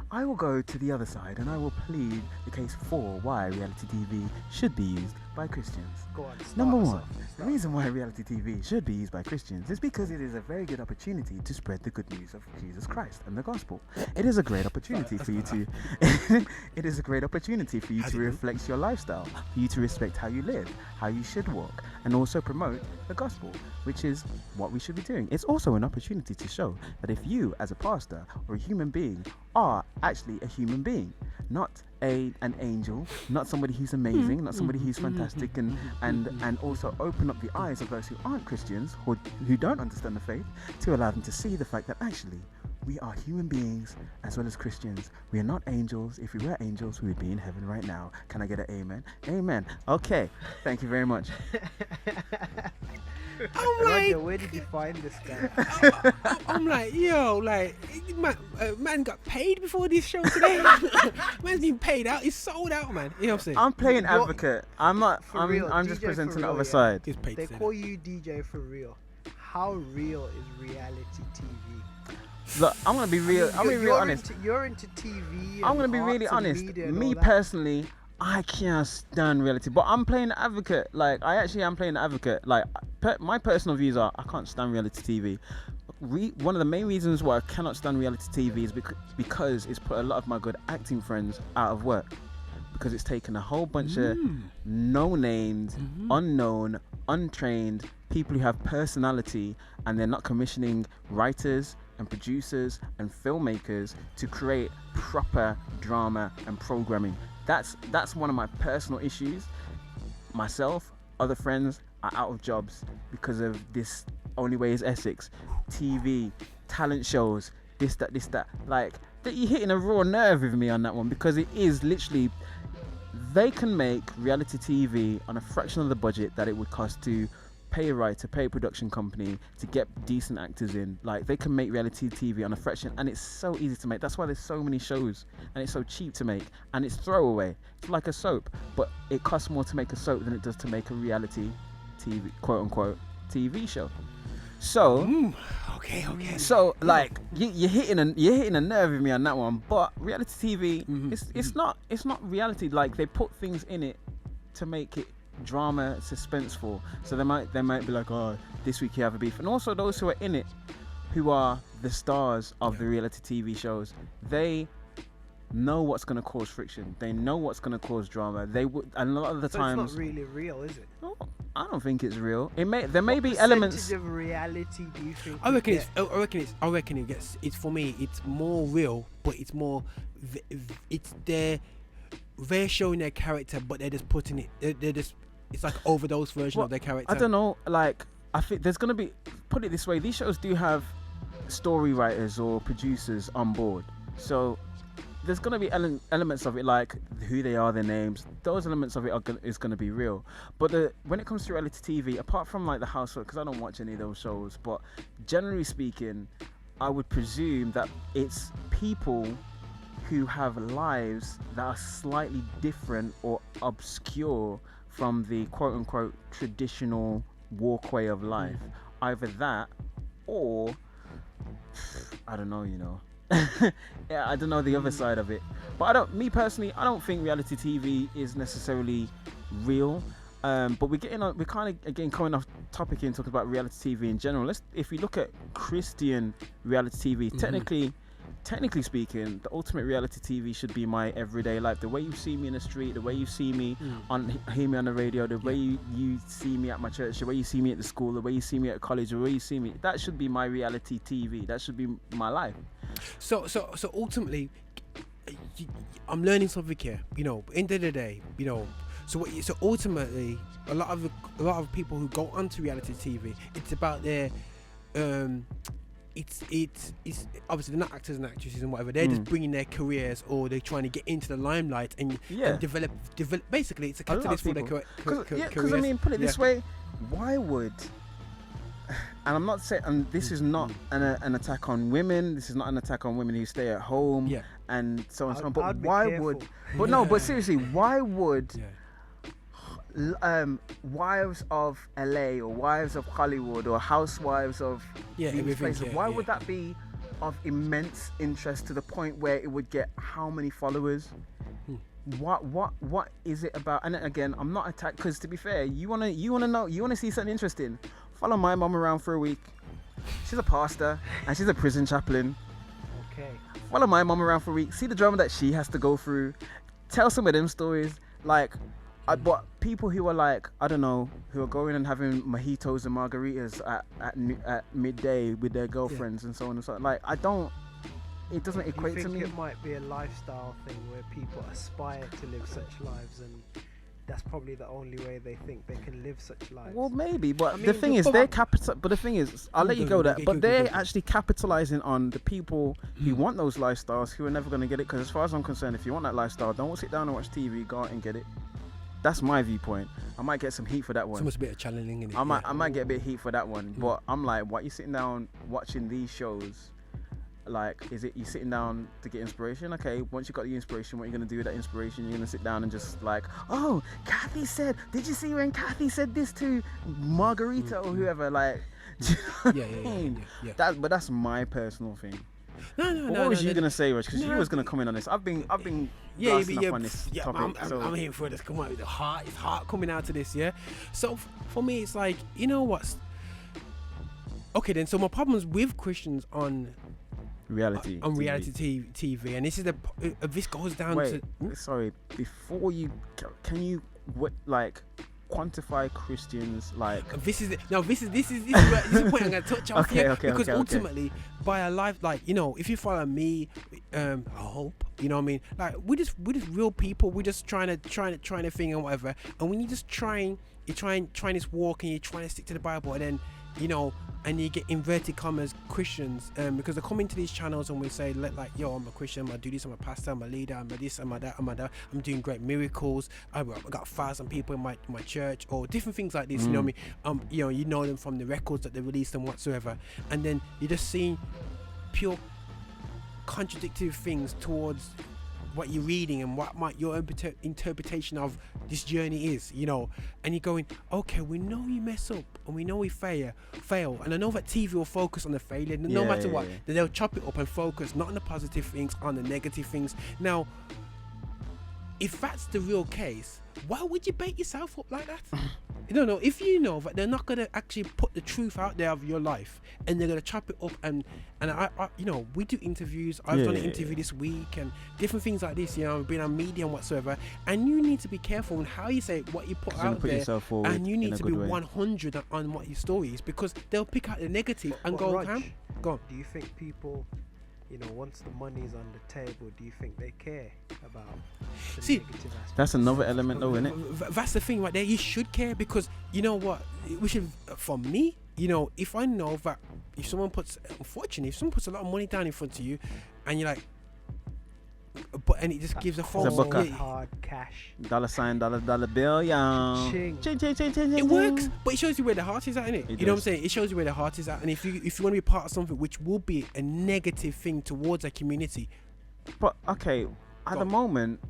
I will go to the other side and I will plead the case for why reality TV should be used by Christians. Go on, Number one, the reason why reality TV should be used by Christians is because it is a very good opportunity to spread the good news of Jesus Christ and the gospel. It is a great opportunity for you to it is a great opportunity for you to reflect your lifestyle, for you to respect how you live, how you should walk, and also promote the gospel, which is what we should be doing. It's also an opportunity to show that if you as a pastor or a human being are actually a human being, not an angel, not somebody who's amazing, not somebody who's fantastic, and also open up the eyes of those who aren't Christians or who don't understand the faith, to allow them to see the fact that actually we are human beings as well as Christians. We are not angels. If we were angels, we would be in heaven right now. Can I get an amen? Amen. Okay, thank you very much. Roger, where did you find this guy? I'm like, yo, like, man got paid before this show today. Man's been paid out. He's sold out, man. You know what I'm saying? I'm playing advocate. I'm not. I'm just presenting the other side. They call you DJ for real. How real is reality TV? Look, I'm gonna be real. I'm gonna be real honest. You're into TV. I'm gonna be really honest. Me personally, I can't stand reality, but I'm playing the advocate. Like, I actually am playing the advocate. Like, my personal views are I can't stand reality TV. One of the main reasons why I cannot stand reality TV is because it's put a lot of my good acting friends out of work. Because it's taken a whole bunch of no-names, unknown, untrained people who have personality, and they're not commissioning writers and producers and filmmakers to create proper drama and programming. That's one of my personal issues. Myself, other friends are out of jobs because of this. Only Way is Essex, TV, talent shows, this, that. Like, you're hitting a raw nerve with me on that one, because it is literally, they can make reality TV on a fraction of the budget that it would cost to pay a writer, pay a production company to get decent actors in. Like, they can make reality TV on a fraction, and it's so easy to make. That's why there's so many shows, and it's so cheap to make, and it's throwaway. It's like a soap, but it costs more to make a soap than it does to make a reality TV, quote unquote, TV show. So okay. So like you're hitting a nerve with me on that one. But reality TV, it's not reality. Like, they put things in it to make it drama, suspenseful. So they might be like, oh, this week you have a beef. And also those who are in it, who are the stars of the reality TV shows, they know what's going to cause friction. They know what's going to cause drama. They would, and a lot of the times, it's not really real, is it? No, I don't think it's real. There may be elements. What percentage of reality do you think? I reckon it gets. It's, for me, it's more real, but it's more. They're showing their character, but they're just putting it. They're just. It's like overdose version of their character. I don't know. Like, I think there's gonna be. Put it this way: these shows do have story writers or producers on board, so there's going to be elements of it, like who they are, their names. Those elements of it is going to be real. But when it comes to reality TV, apart from like The Housework, because I don't watch any of those shows, but generally speaking, I would presume that it's people who have lives that are slightly different or obscure from the quote-unquote traditional walkway of life. Either that, or I don't know, you know. Yeah, I don't know the other side of it. But me personally, I don't think reality TV is necessarily real. But we're kind of again coming off topic and talking about reality TV in general. If we look at Christian reality TV, technically speaking, the ultimate reality TV should be my everyday life. The way you see me in the street, the way you see me hear me on the radio, the way you see me at my church, the way you see me at the school, the way you see me at college, the way you see me, that should be my reality TV. That should be my life. So ultimately, I'm learning something here. You know, end of the day, you know. So ultimately, a lot of people who go onto reality TV, it's about their it's obviously they're not actors and actresses and whatever. They're just bringing their careers, or they're trying to get into the limelight and develop. Basically, it's a catalyst for their careers. Because I mean, put it this way, why would? And I'm not saying, and this is not an attack on women. This is not an attack on women who stay at home and so on and so on. But why would? But no, but seriously, why would? Wives of LA or wives of Hollywood or housewives of these places, why would that be of immense interest to the point where it would get how many followers? What is it about? And again, I'm not attacked, because to be fair, you wanna see something interesting, follow my mom around for a week. She's a pastor and she's a prison chaplain. Okay. Follow my mom around for a week, see the drama that she has to go through, tell some of them stories. Like, but people who are like, I don't know, who are going and having mojitos and margaritas at midday with their girlfriends and so on and so on. Like, it doesn't equate to me. It might be a lifestyle thing where people aspire to live such lives, and that's probably the only way they think they can live such lives. Well, maybe, but the thing is, But the thing is, I'll let you go there. But they're actually capitalizing on the people who want those lifestyles, who are never going to get it. Because as far as I'm concerned, if you want that lifestyle, don't sit down and watch TV. Go out and get it. That's my viewpoint. I might get some heat for that one. It's almost a bit of challenging, isn't it? I might get a bit of heat for that one. But I'm like, what, you sitting down watching these shows? Like, is it you sitting down to get inspiration? Okay, once you got the inspiration, what are you going to do with that inspiration? You're going to sit down and just like, oh, Kathy said, did you see when Kathy said this to Margarita or whoever? Like, do you know what I mean? But that's my personal thing. No. What was you gonna say, Rich? Because you was gonna comment on this. I've been up on this topic. I'm here for this. Come on, it's heart coming out to this. Yeah. So for me, it's like, you know what? Okay, then. So my problems with Christians on reality TV, and this is this goes down to. Sorry, before you can you like quantify Christians like this is the point I'm gonna touch on here, because ultimately by a life, like, you know, if you follow me, I hope, you know what I mean, like we're just real people. We're just trying to thing and whatever, and when you're just trying this walk and you're trying to stick to the Bible, and then, you know, and you get inverted commas Christians, because they come into these channels and we say, like, yo, I'm a Christian, I do this, I'm a pastor, I'm a leader, I'm a this, I'm a that, I'm doing great miracles, I've got 1,000 people in my church, or different things like this. You know what I mean? You know them from the records that they released and whatsoever, and then you're just seeing pure contradictory things towards what you're reading and what your interpretation of this journey is, you know, and you're going, okay, we know we mess up and we know we fail, and I know that TV will focus on the failure, no matter what, then they'll chop it up and focus not on the positive things, on the negative things. Now, if that's the real case, why would you bait yourself up like that? No, if you know that they're not going to actually put the truth out there of your life, and they're going to chop it up, and I you know, we do interviews. I've done an interview this week and different things like this, you know, being on media and whatsoever, and you need to be careful on how you say what you put out there, and you need to be 100 on what your story is, because they'll pick out the negative and go on. Do you think people, you know, once the money's on the table, do you think they care about the negative aspects? That's another element though, isn't it? That's the thing right there. You should care, because you know what, we should, for me, you know, if I know that if someone puts a lot of money down in front of you, and you're like, and it just gives a false hard cash, $sign, dollar bill, yeah. It works, but it shows you where the heart is at, innit? You know what I'm saying? It shows you where the heart is at, and if you want to be part of something which will be a negative thing towards a community. But okay, at the moment,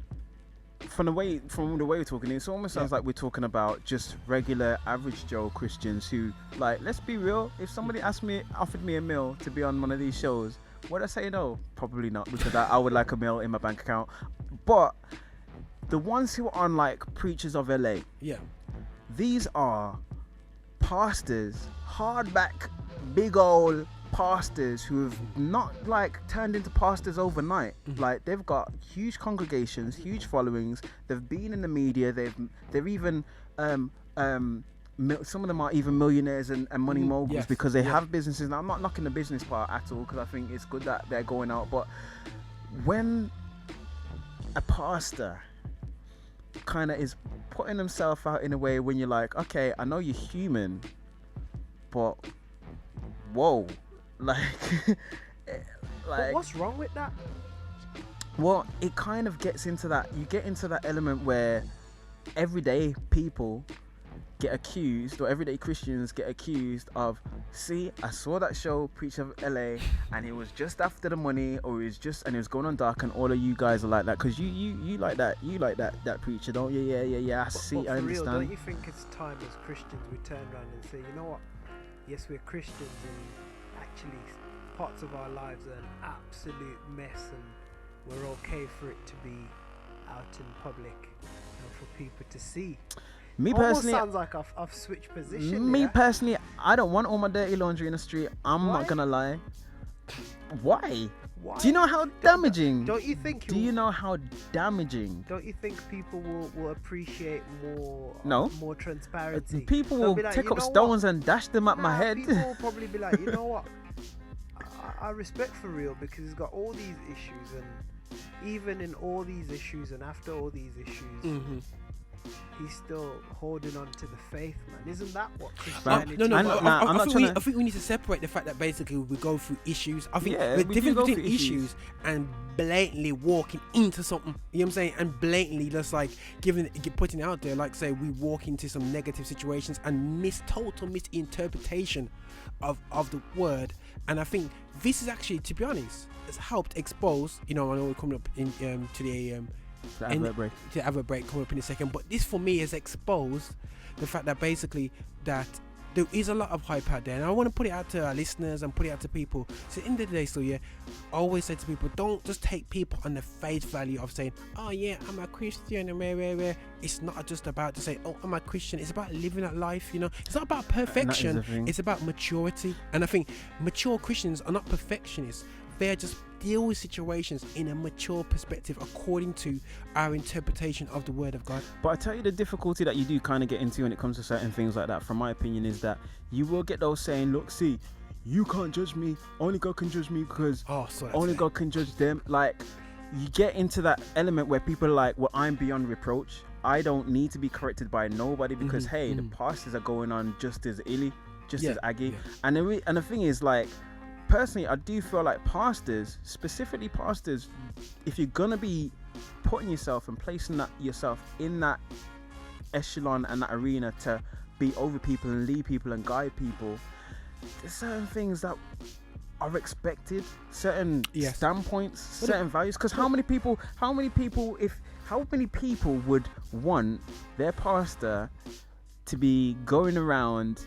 from the way we're talking, it almost sounds like we're talking about just regular average Joe Christians who, like, let's be real. If somebody offered me a meal to be on one of these shows, would I say no? Probably not, because I would like a meal in my bank account. But the ones who are on like Preachers of LA, these are pastors, hardback, big old pastors who have not like turned into pastors overnight. Like, they've got huge congregations, huge followings. They've been in the media. They're even some of them are even millionaires and money moguls because they have businesses. Now, I'm not knocking the business part at all, because I think it's good that they're going out. But when a pastor kind of is putting himself out in a way when you're like, okay, I know you're human, but whoa, like but what's wrong with that? Well, it kind of gets into that. You get into that element where everyday people get accused, or everyday Christians get accused of, see, I saw that show, Preacher of LA, and it was just after the money, or it was going on dark, and all of you guys are like that because you like that preacher, don't you? Yeah. I understand. Real, don't you think it's time as Christians we turn around and say, you know what? Yes, we're Christians, and actually parts of our lives are an absolute mess, and we're okay for it to be out in public and for people to see. Me almost personally, sounds like I've switched position. Me personally, I don't want all my dirty laundry in the street. I'm not gonna lie. Why? Do you know how damaging? Don't you think? Do you know how damaging? Don't you think people will appreciate more? No. More transparency. People will like, take up stones and dash them at my head. People will probably be like, you know what? I respect for real, because he's got all these issues, and even in all these issues, and after all these issues. He's still holding on to the faith, man. Isn't that what Christianity is? I think we need to separate the fact that basically we go through issues. I think the difference between issues and blatantly walking into something, you know what I'm saying, and blatantly just like putting it out there, like say we walk into some negative situations and total misinterpretation of the word. And I think this is actually, to be honest, has helped expose, I know we're coming up in to the advert break coming up in a second, but this for me has exposed the fact that basically that there is a lot of hype out there, and I want to put it out to our listeners and put it out to people. So at the end of the day, I always say to people, don't just take people on the face value of saying, oh yeah, I'm a Christian, and where. It's not just about to say, oh, I'm a Christian. It's about living that life, It's not about perfection. It's about maturity. And I think mature Christians are not perfectionists. They are just deal with situations in a mature perspective according to our interpretation of the word of God. But I tell you, the difficulty that you do kind of get into when it comes to certain things like that, from my opinion, is that you will get those saying, look, see, you can't judge me, only God can judge me, because only God can judge them. Like, you get into that element where people are like, well, I'm beyond reproach, I don't need to be corrected by nobody, because the pastors are going on just as illy, just as aggy. And the thing is, like, personally, I do feel like pastors, specifically pastors, if you're gonna be putting yourself and placing yourself in that echelon and that arena to be over people and lead people and guide people, there's certain things that are expected, certain standpoints, certain values. Because how many people would want their pastor to be going around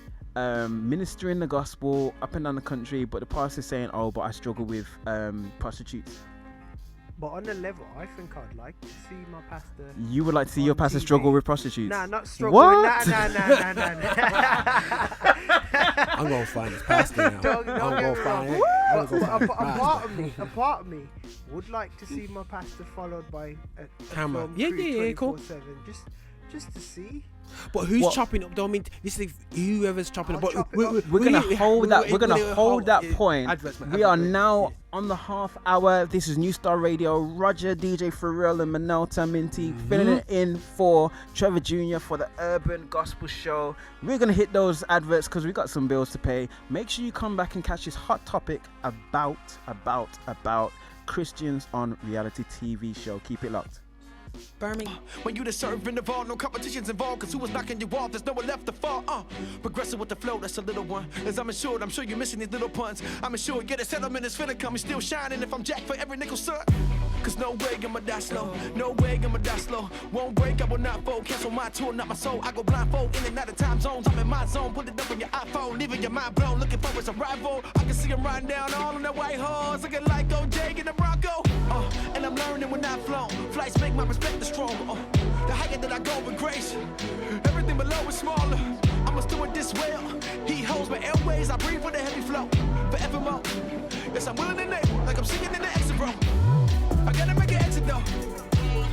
ministering the gospel up and down the country, but the pastor's saying, oh, but I struggle with prostitutes? But on the level, I think I'd like to see my pastor. You would like to see your pastor struggle with prostitutes? Nah, not struggle. What? Nah. I'm gonna find this pastor now. I'm gonna find it. A part of me would like to see my pastor followed by a camera. Cool. 24/7, just to see. But who's chopping up? Don't mean this is whoever's chopping up. But we're gonna hold that point. We are now on the half hour. This is New Star Radio. Roger, DJ Pharrell, and Manelta Minty filling it in for Trevor Jr. for the Urban Gospel Show. We're gonna hit those adverts because we got some bills to pay. Make sure you come back and catch this hot topic about Christians on reality TV show. Keep it locked. Birmingham. When you deserving the ball, no competitions involved, cause who was knocking you off, there's no one left to fall. Progressive with the flow, that's a little one. As I'm assured, I'm sure you're missing these little puns. I'm assured, yeah, the settlement is finna come, and still shining if I'm jacked for every nickel, sir. Cause no way I'ma die slow. No way I'ma die slow. Won't break, I will not fold. Cancel my tour, not my soul. I go blindfold in and out of time zones. I'm in my zone. Put it up on your iPhone. Leaving your mind blown. Looking for his arrival. I can see him riding down all on that white horse. Looking like OJ in the Bronco. And I'm learning when I've flown. Flights make my respect the stronger. The higher that I go with grace. Everything below is smaller. I must do it this well. He holds my airways. I breathe with a heavy flow. Forevermore. Yes, I'm willing to name. Like I'm singing in the exit row. I gotta make an exit though.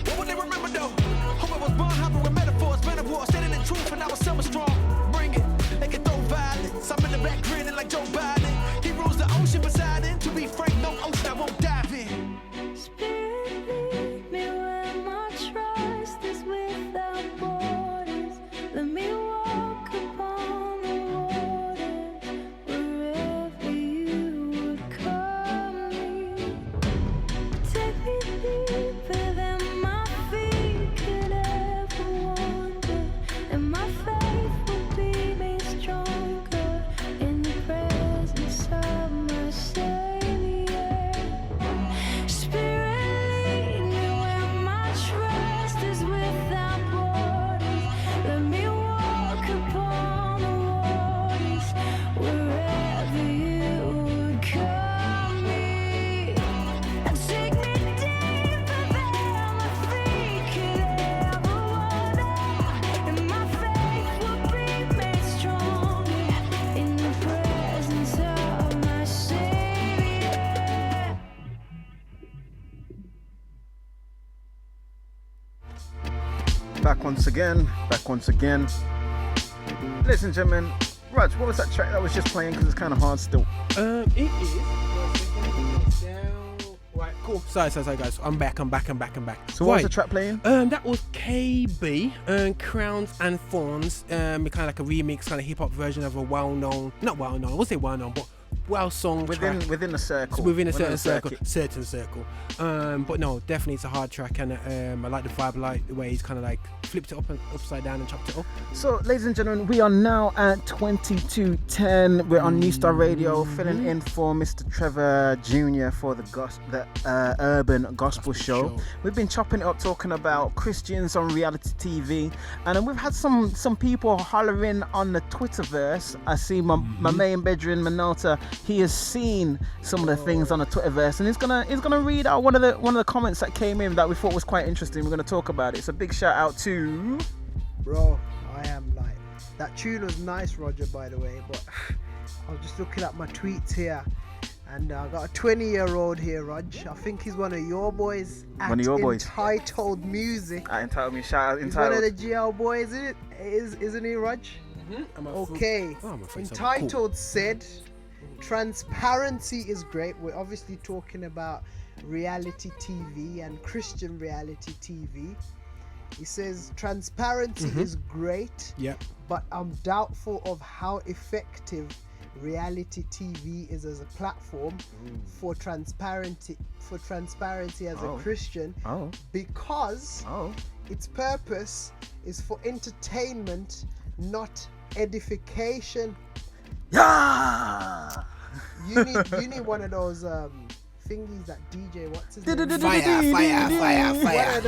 What would they remember though? Hope I was born hopping with metaphors, metaphors, standing in truth, and I was summer strong. Bring it, they can throw violence. I'm in the back grinning like Joe Biden. He rules the ocean beside him. To be frank, no ocean I won't dive in. Spirit, lead me where my trust is without borders. Let me walk upon the waters wherever you would call me. Take me deeper than my feet could ever wander, and my faith will be made stronger in the presence of my Savior. Spirit, lead me where my trust is without borders. Let me walk upon the waters wherever you would call me. And take me deeper than my feet could ever wander, and my faith will be made stronger in the presence of my Savior. Back once again. Ladies and gentlemen, Raj, what was that track that was just playing? Because it's kind of hard still. It is. Right, cool. Sorry, guys. I'm back. So what was Right. the track playing? That was KB, Crowns and Thorns. Kind of like a remix, kind of hip hop version of a not well-known, I won't say well-known, but well-sung track. Within a circle. Within a certain circle. But no, definitely it's a hard track, and I like the vibe, like the way he's kind of like flipped it up and upside down and chopped it up. So, ladies and gentlemen, we are now at 22:10. We're on New Star Radio, filling in for Mr. Trevor Jr. for the Urban Gospel Show. We've been chopping it up, talking about Christians on reality TV, and we've had some people hollering on the Twitterverse. I see my main bedroom, Minota. He has seen some of the things on the Twitterverse, and he's gonna read out one of the comments that came in that we thought was quite interesting. We're gonna talk about it. So, big shout out to. Bro, I am like, that tune was nice, Roger, by the way, but I was just looking at my tweets here, and I got a 20-year-old here, Rog. I think he's one of your boys. One of your boys. Entitled Music. Entitled me, shout out He's Entitled. one of the GL boys, isn't he, Rog? Okay. Entitled said, transparency is great. We're obviously talking about reality TV and Christian reality TV. He says transparency is great, but I'm doubtful of how effective reality TV is as a platform for transparency as a Christian, because its purpose is for entertainment, not edification. Yeah. You need one of those thingies that DJ, what's his name? Fire.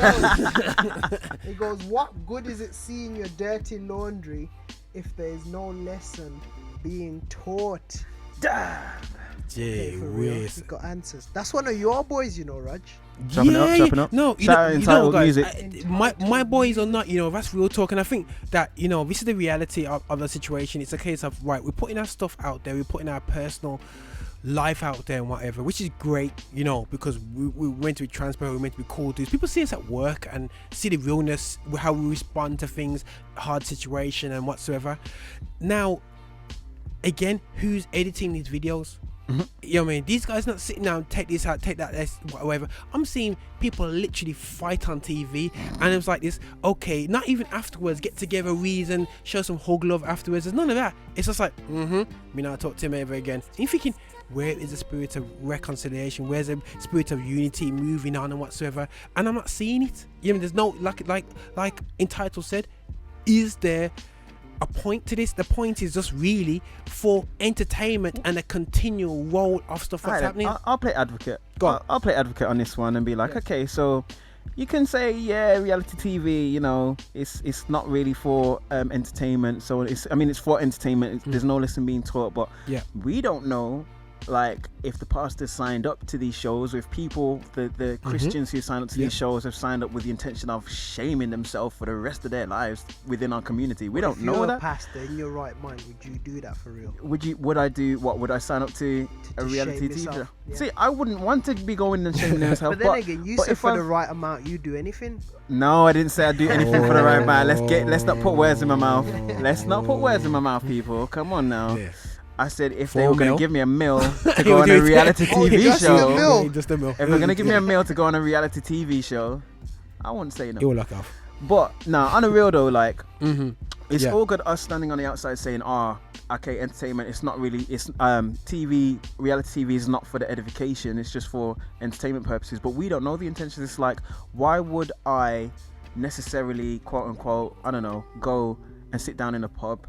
He goes, what good is it seeing your dirty laundry if there is no lesson being taught? Damn. Okay, for real, he got answers. That's one of your boys, you know, Raj. Chopping up. No, you know guys, my boys are not, that's real talk. And I think that, this is the reality of the situation. It's a case of, right, we're putting our stuff out there, we're putting our personal life out there and whatever, which is great, because we meant to be transparent, we're meant to be cool dudes. People see us at work and see the realness, how we respond to things, hard situation and whatsoever. Now, again, who's editing these videos? You know what I mean? These guys not sitting down, take this out, take that, whatever. I'm seeing people literally fight on TV, and it was like this, okay, not even afterwards, get together, reason, show some hug love afterwards. There's none of that. It's just like, me not talk to him ever again. And you're thinking, where is the spirit of reconciliation? Where's the spirit of unity, moving on and whatsoever? And I'm not seeing it. You know, there's no, like Entitled said, is there a point to this? The point is just really for entertainment and a continual roll of stuff that's happening. I'll play advocate. I'll play advocate on this one and be like, okay, so you can say, reality TV, you know, it's not really for entertainment. So it's for entertainment. There's no lesson being taught, but we don't know, like, if the pastors signed up to these shows, or if people, the Christians who signed up to these shows have signed up with the intention of shaming themselves for the rest of their lives within our community. We don't know that. If you're a pastor in your right mind, would you do that for real? Would I sign up to a reality TV show? Yeah. See, I wouldn't want to be going and shaming myself. But then again, you said for the right amount, you do anything. No, I didn't say I'd do anything for the right amount. Let's not put words in my mouth. Let's not put words in my mouth, people. Come on now. Yeah. I said if they were going to give me a meal to go on a reality TV show, just a meal. If they're going to give me a meal to go on a reality TV show, I wouldn't say no. You'll lock off. But no, on a real though, like, it's all good us standing on the outside saying, okay, entertainment, it's not really, it's reality TV is not for the edification, it's just for entertainment purposes. But we don't know the intentions. It's like, why would I necessarily, quote unquote, I don't know, go and sit down in a pub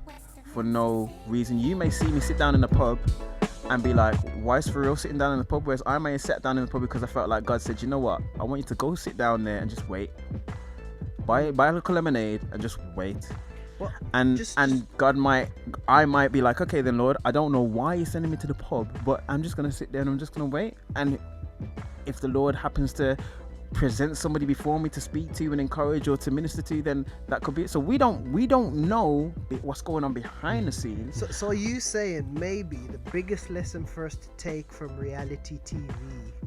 for no reason? You may see me sit down in a pub and be like, why is for real sitting down in the pub? Whereas I may have sat down in the pub because I felt like God said, you know what, I want you to go sit down there and just wait, buy a little lemonade and just wait. Well, and I might be like, okay then Lord, I don't know why you're sending me to the pub, but I'm just gonna sit there and I'm just gonna wait. And if the Lord happens to present somebody before me to speak to and encourage or to minister to, then that could be it. So we don't know what's going on behind the scenes. So are you saying maybe the biggest lesson for us to take from reality TV,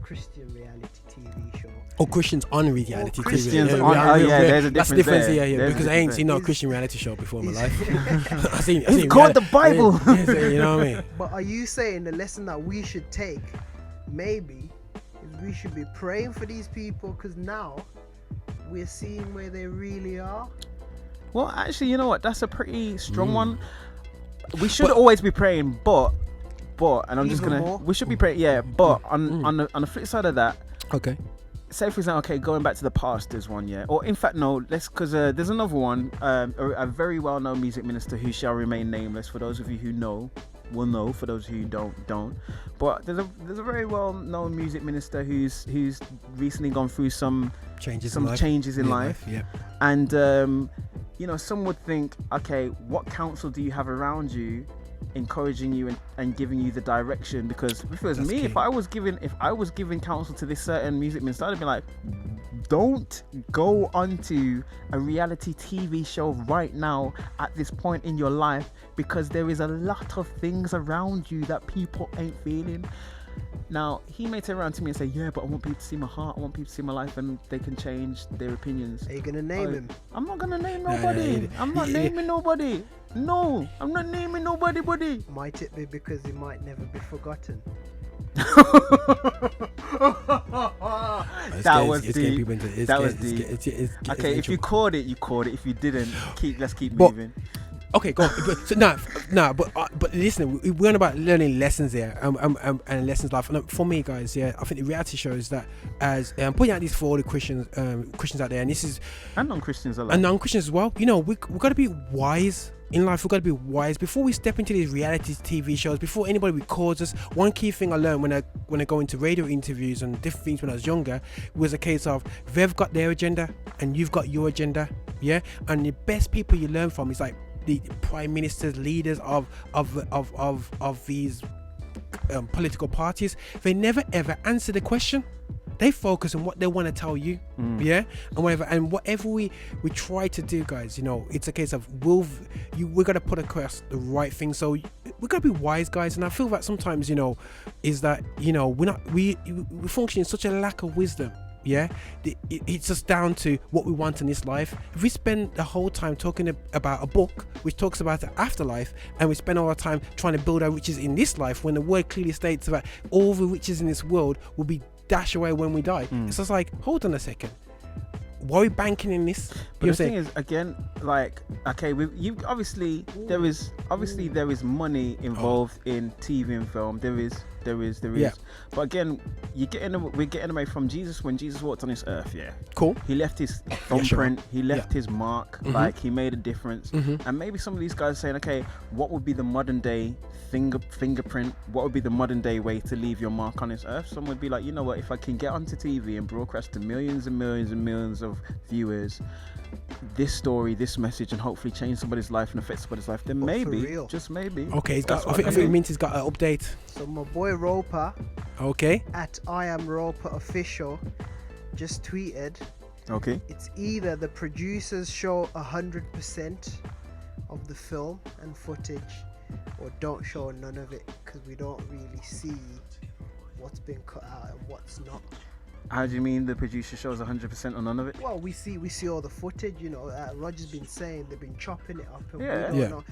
Christian reality TV show, or Christians on reality TV? Christians there's a difference. That's the difference there. Yeah, because I ain't seen no Christian reality show before in my life. I seen called the Bible. You know what I mean? But are you saying the lesson that we should take maybe we should be praying for these people because now we're seeing where they really are? Well, actually, you know what? That's a pretty strong one. We should always be praying, but, and I'm just gonna. We should be praying, But on the flip side of that, okay. Say for example, going back to the pastors one, or in fact no, because there's another one, a very well-known music minister who shall remain nameless. For those of you who know, will know. For those of you who don't. But there's a very well-known music minister who's recently gone through some changes in life. Yeah. And some would think, okay, what counsel do you have around you, encouraging you and giving you the direction? Because if it was me, if I was giving counsel to this certain music minister, I'd be like, don't go onto a reality TV show right now at this point in your life, because there is a lot of things around you that people ain't feeling. Now, he may turn around to me and say, but I want people to see my heart, I want people to see my life, and they can change their opinions. Are you going to name him? I'm not going to name nobody. I'm not naming nobody. No, I'm not naming nobody, buddy. Might it be because he might never be forgotten? That was deep. Okay, if you caught it, you caught it. If you didn't, let's keep moving. Okay, go on. But listen, we're on about learning lessons there, and lessons life. And for me, guys, I think the reality show is that, as I'm putting out this for all the Christians out there, and this is and non-Christians as well. You know, we got to be wise in life. We've got to be wise before we step into these reality TV shows, before anybody records us. One key thing I learned when I go into radio interviews and different things when I was younger was a case of they've got their agenda and you've got your agenda, and the best people you learn from is like the prime ministers, leaders of these political parties. They never ever answer the question. They focus on what they want to tell you, and whatever we try to do, guys, it's a case of we're gonna put across the right thing. So we gotta be wise, guys. And I feel that sometimes, is that we function in such a lack of wisdom. It's just down to what we want in this life. If we spend the whole time talking about a book which talks about the afterlife, and we spend all our time trying to build our riches in this life, when the word clearly states that all the riches in this world will be dashed away when we die, it's just like, hold on a second, why are we banking in this? But the thing is, again, like, okay, there is money involved in TV and film. There is There is. But again, we're getting away from Jesus. When Jesus walked on this earth, cool. He left his thumbprint. He left his mark. Like, he made a difference. And maybe some of these guys are saying, okay, what would be the modern day fingerprint? What would be the modern day way to leave your mark on this earth? Some would be like, you know what? If I can get onto TV and broadcast to millions and millions and millions of viewers, this story, this message, and hopefully change somebody's life and affect somebody's life, then maybe, just maybe. Okay, he's got. I think it means he's got an update. So my boy Roper, at I am Roper official, just tweeted. Okay. It's either the producers show 100% of the film and footage, or don't show none of it, because we don't really see what's been cut out and what's not. How do you mean the producer shows 100% on none of it? Well, we see all the footage. You know, Roger's been saying they've been chopping it up. And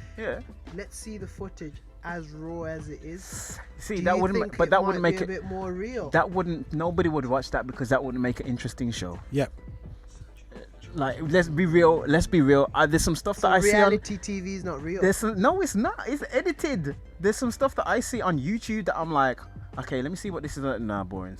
let's see the footage as raw as it is. See, that wouldn't, but that wouldn't make it a bit more real. That wouldn't. Nobody would watch that, because that wouldn't make an interesting show. Yep. Like, let's be real. There's some stuff that I see on reality TV is not real. No, it's not. It's edited. There's some stuff that I see on YouTube that I'm like, okay, let me see what this is. Nah, boring.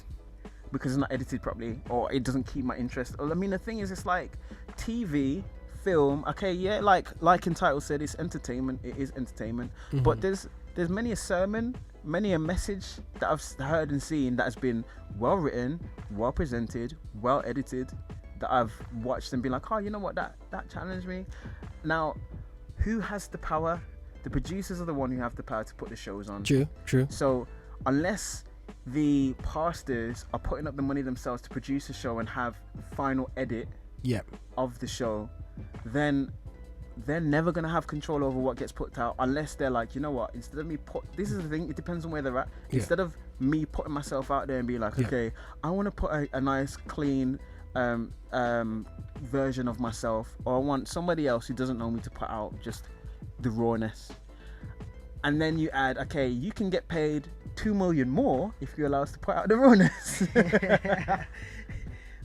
Because it's not edited properly, or it doesn't keep my interest. I mean, the thing is, it's like TV, film. Okay, yeah, like in title said, it's entertainment. It is entertainment. But there's many a sermon, many a message that I've heard and seen that has been well written, well presented, well edited, that I've watched and been like, oh, you know what, that challenged me. Now, who has the power? The producers are the one who have the power to put the shows on. True. So unless the pastors are putting up the money themselves to produce a show and have final edit of the show, then they're never going to have control over what gets put out, unless they're like, you know what, instead of me this is the thing, it depends on where they're at. Instead of me putting myself out there and be like, okay, I want to put a nice clean version of myself, or I want somebody else who doesn't know me to put out just the rawness. And then you add, okay, you can get paid 2 million more if you allow us to put out the rawness. I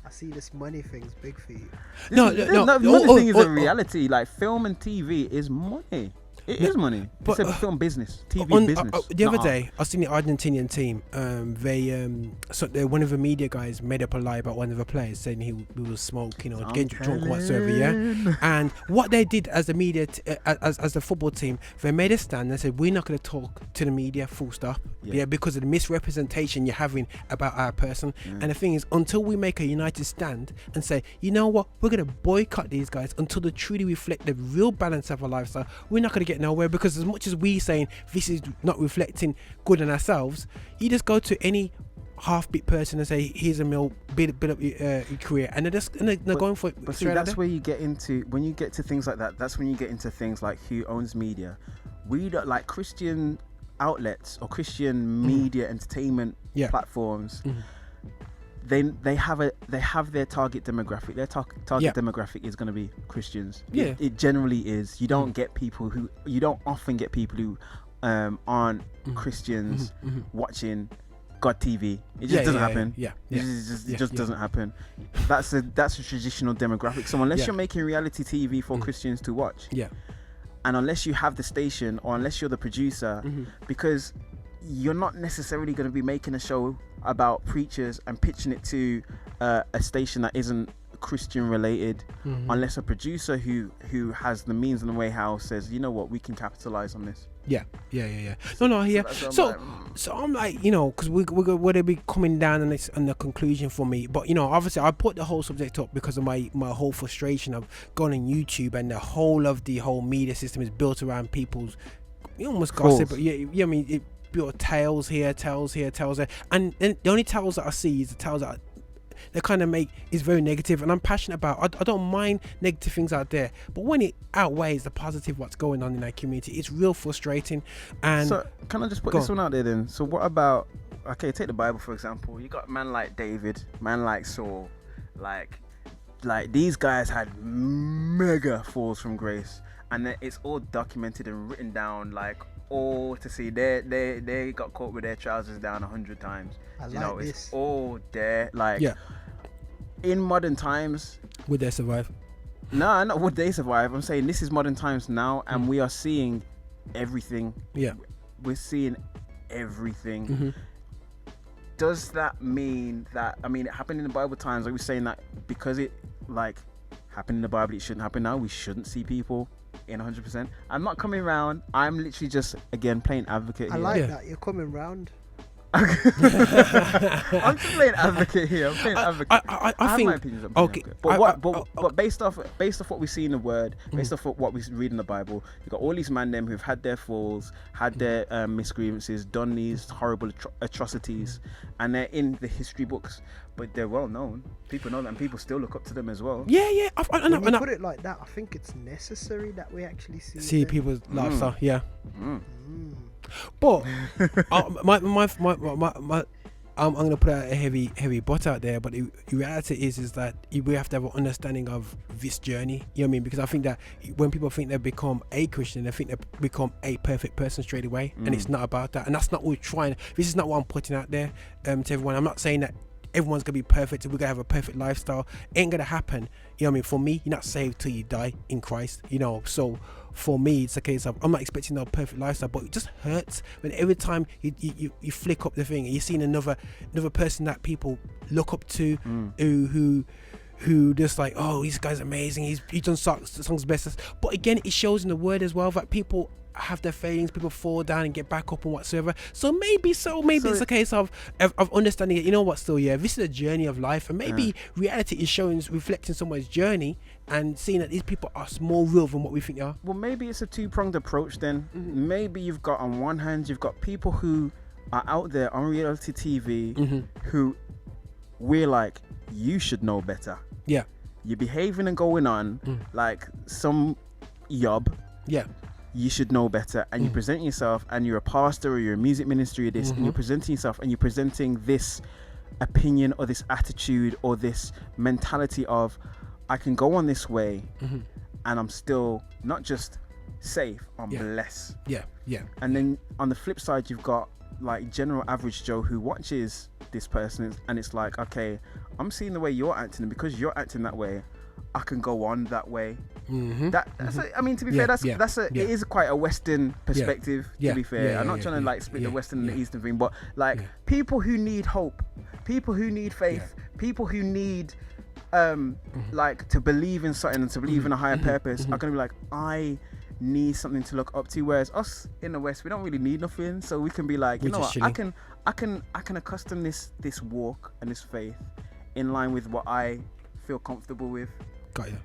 see this money thing's big for you. No, money thing is a reality. Like, film and TV is money. It is money. It's a film business, TV business. The other day, I seen the Argentinian team. One of the media guys made up a lie about one of the players, saying he was smoking or getting drunk, whatsoever. Yeah. And what they did as the media, as the football team, they made a stand and said, we're not going to talk to the media. Full stop. Yeah. Because of the misrepresentation you're having about our person. And the thing is, until we make a united stand and say, you know what, we're going to boycott these guys until they truly reflect the real balance of our lifestyle, we're not going to get nowhere. Because as much as we saying this is not reflecting good on ourselves, you just go to any half-bit person and say, here's a mill, build up your career, and they're going for it. But see, that's where you get into, when you get to things like that, that's when you get into things like who owns media. We don't like Christian outlets or Christian media entertainment platforms. They have their target demographic. Their target demographic is going to be Christians. It generally is. You don't often get people who aren't Christians watching God TV. It just doesn't happen. It just doesn't happen. That's a traditional demographic. So unless you're making reality TV for Christians to watch, and unless you have the station, or unless you're the producer, because you're not necessarily going to be making a show about preachers and pitching it to a station that isn't Christian related, unless a producer who has the means and the way how says, you know what, we can capitalize on this. So I'm like, you know, because we're going to be coming down on this, on the conclusion for me. But, you know, obviously I put the whole subject up because of my whole frustration of going on YouTube, and the whole media system is built around people's, you almost gossip, but I mean, it built tales here, tales there, and then the only tales that I see is the tales that they kind of make is very negative, and I'm passionate about. I don't mind negative things out there, but when it outweighs the positive what's going on in our community, it's real frustrating. And so can I just put this one out there then? So what about, okay, take the Bible for example. You got man like David, man like Saul, like these guys had mega falls from grace, and it's all documented and written down, like all to see. They got caught with their trousers down 100 times. It's all there. In modern times, would they survive? No, not would they survive. I'm saying this is modern times now, and we are seeing everything. We're seeing everything. does that mean that, I mean, it happened in the Bible times? Are we saying that because it like happened in the Bible, it shouldn't happen now? We shouldn't see people in 100%. I'm not coming round. I'm literally just, again, playing advocate here. I like that. You're coming round. I'm just playing advocate here. I'm playing advocate. I have think, my opinions. okay. But based off what we see in the Word, based off of what we read in the Bible, you've got all these man them who've had their falls, had their misgrievances, done these horrible atrocities, and they're in the history books. But they're well known. People know them. And people still look up to them as well. Yeah. When you put it like that, I think it's necessary that we actually see people's lifestyle. Yeah. But my I'm gonna put out a heavy butt out there. But the reality is that we have to have an understanding of this journey. You know what I mean? Because I think that when people think they become a Christian, they think they become a perfect person straight away, and it's not about that. And that's not what we're trying. This is not what I'm putting out there to everyone. I'm not saying that everyone's gonna be perfect. We're gonna have a perfect lifestyle. Ain't gonna happen. You know what I mean? For me, you're not saved till you die in Christ. You know, so for me, it's a case of I'm not expecting no perfect lifestyle, but it just hurts when every time you flick up the thing and you're seeing another person that people look up to, who just like, oh, this guy's amazing. He's done songs best. But again, it shows in the Word as well that people have their failings, people fall down and get back up and whatsoever. So maybe it's a case of understanding it. You know what? Still, yeah, this is a journey of life, and maybe reality is reflecting someone's journey and seeing that these people are more real than what we think they are. Well, maybe it's a two-pronged approach then. Maybe you've got, on one hand, you've got people who are out there on reality TV who we're like, you should know better. Yeah, you're behaving and going on like some yob. Yeah, you should know better, and you present yourself, and you're a pastor or you're a music ministry or this, and you're presenting yourself and you're presenting this opinion or this attitude or this mentality of, I can go on this way and I'm still not just safe, I'm blessed. Yeah. And then on the flip side, you've got like general average Joe who watches this person and it's like, okay, I'm seeing the way you're acting, and because you're acting that way, I can go on that way. I mean, to be fair, it is quite a Western perspective. To be fair, I'm not trying to like split the Western and the Eastern thing, but like people who need hope, people who need faith, people who need like to believe in something and to believe in a higher purpose are gonna be like, I need something to look up to. Whereas us in the West, we don't really need nothing, so we can be like, you know what, I can accustom this walk and this faith in line with what I feel comfortable with. Got you.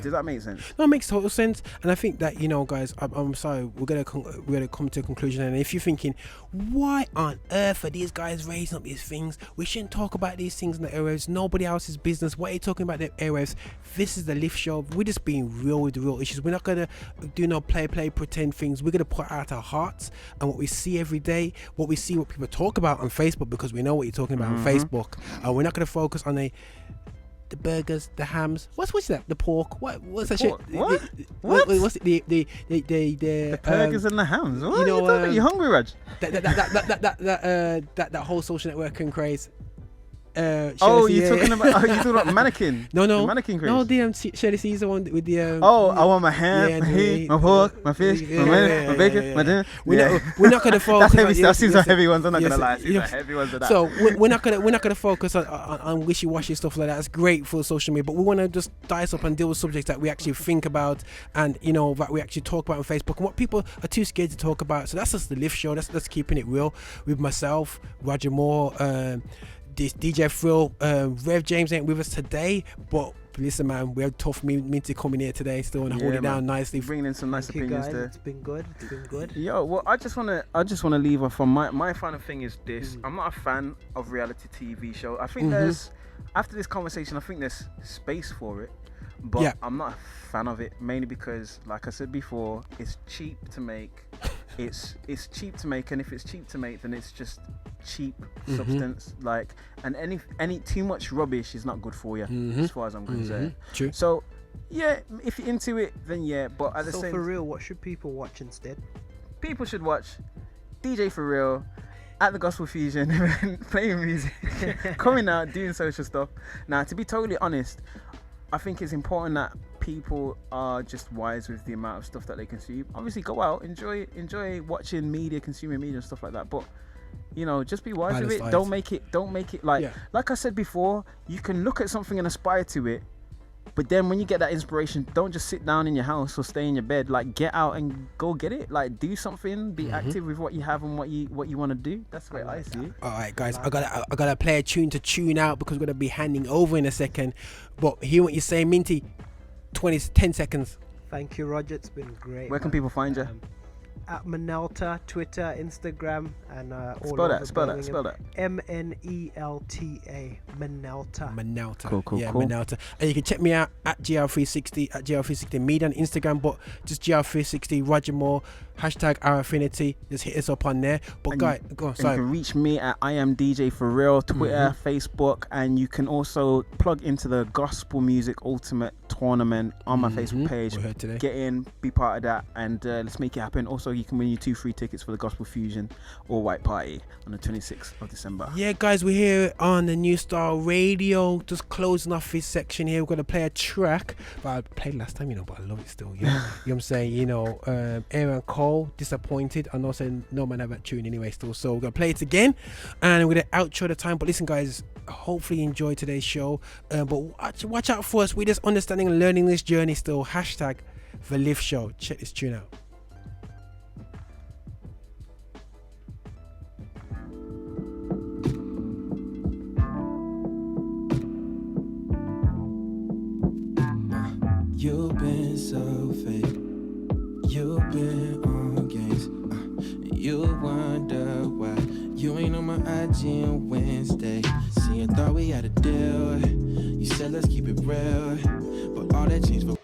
Does that make sense? No, it makes total sense. And I think that, you know, guys, I'm sorry, we're gonna come to a conclusion. And if you're thinking, why on earth are these guys raising up these things? We shouldn't talk about these things in the airwaves. Nobody else's business. What are you talking about the airwaves? This is the Lift Show. We're just being real with the real issues. We're not gonna do no play pretend things. We're gonna put out our hearts and what we see every day, what people talk about on Facebook, because we know what you're talking about on Facebook. And we're not gonna focus on the burgers, the hams. What's that? The pork. What's that shit? What? What's it? The burgers and the hams. What? You know, are you hungry, Raj? That whole social networking craze. You're talking about mannequin. No, the mannequin craze. No, the Shirley Caesar one with the. I want my ham, my meat, my pork, my fish, my bacon, my dinner. We're not gonna focus. That's heavy stuff. These are heavy ones. I'm not gonna lie. These are heavy ones of that. So we're not gonna focus on wishy-washy stuff like that. It's great for social media, but we want to just dice up and deal with subjects that we actually think about, and you know that we actually talk about on Facebook, and what people are too scared to talk about. So that's just the Lift Show. That's keeping it real with myself, Roger Moore. DJ Frill, Rev James ain't with us today, but listen, man, we have tough Minty coming here today, still and hold it down nicely, bringing in some nice opinions there. It's been good. Yo, well, I just wanna leave off on my final thing is this. I'm not a fan of reality TV show. I think there's, after this conversation, I think there's space for it, but I'm not a fan of it, mainly because, like I said before, it's cheap to make. It's cheap to make, and if it's cheap to make, then it's just cheap substance. Like, and any too much rubbish is not good for you, as far as I'm concerned. True. So, yeah, if you're into it, then yeah. But at the same, for real, what should people watch instead? People should watch DJ For Real at the Gospel Fusion, playing music, coming out, doing social stuff. Now, to be totally honest, I think it's important that people are just wise with the amount of stuff that they consume. Obviously, go out, enjoy watching media, consuming media and stuff like that. But You know, just be wise with it. Don't make it like I said before, you can look at something and aspire to it, but then when you get that inspiration, don't just sit down in your house or stay in your bed. Like, get out and go get it. Like, do something, be active with what you have and what you want to do. That's the way I see it. All right, guys, I gotta play a tune to tune out because we're gonna be handing over in a second. But hear what you're saying, Minty. 10 seconds. Thank you, Roger. It's been great. Where can people find you? At Manelta, Twitter, Instagram, and all spell over that. Spell that. Menelta. Manelta. Cool. Yeah, Manelta. And you can check me out at GR360 at GR360 Media on Instagram, but just GR360 Roger Moore #Our Affinity. Just hit us up on there. But guys, go on. Sorry. You can reach me at I am DJ for real, Twitter, Facebook, and you can also plug into the Gospel Music Ultimate Tournament on my Facebook page. We're here today. Get in, be part of that, and let's make it happen. Also, you can win your 2 free tickets for the Gospel Fusion All White Party on the 26th of December. Yeah, guys, we're here on the New Star Radio, just closing off this section here. We're going to play a track that I played last time, but I love it still. You know what I'm saying? Aaron Cole, Disappointed, and also No Man Have That Tune anyway still. So we're going to play it again, and we're going to outro the time. But listen, guys, hopefully you enjoyed today's show. But watch out for us. We're just understanding and learning this journey still. #The Live Show. Check this tune out. You've been so fake, you've been on games, you wonder why you ain't on my IG on Wednesday. See, I thought we had a deal, you said let's keep it real, but all that changed for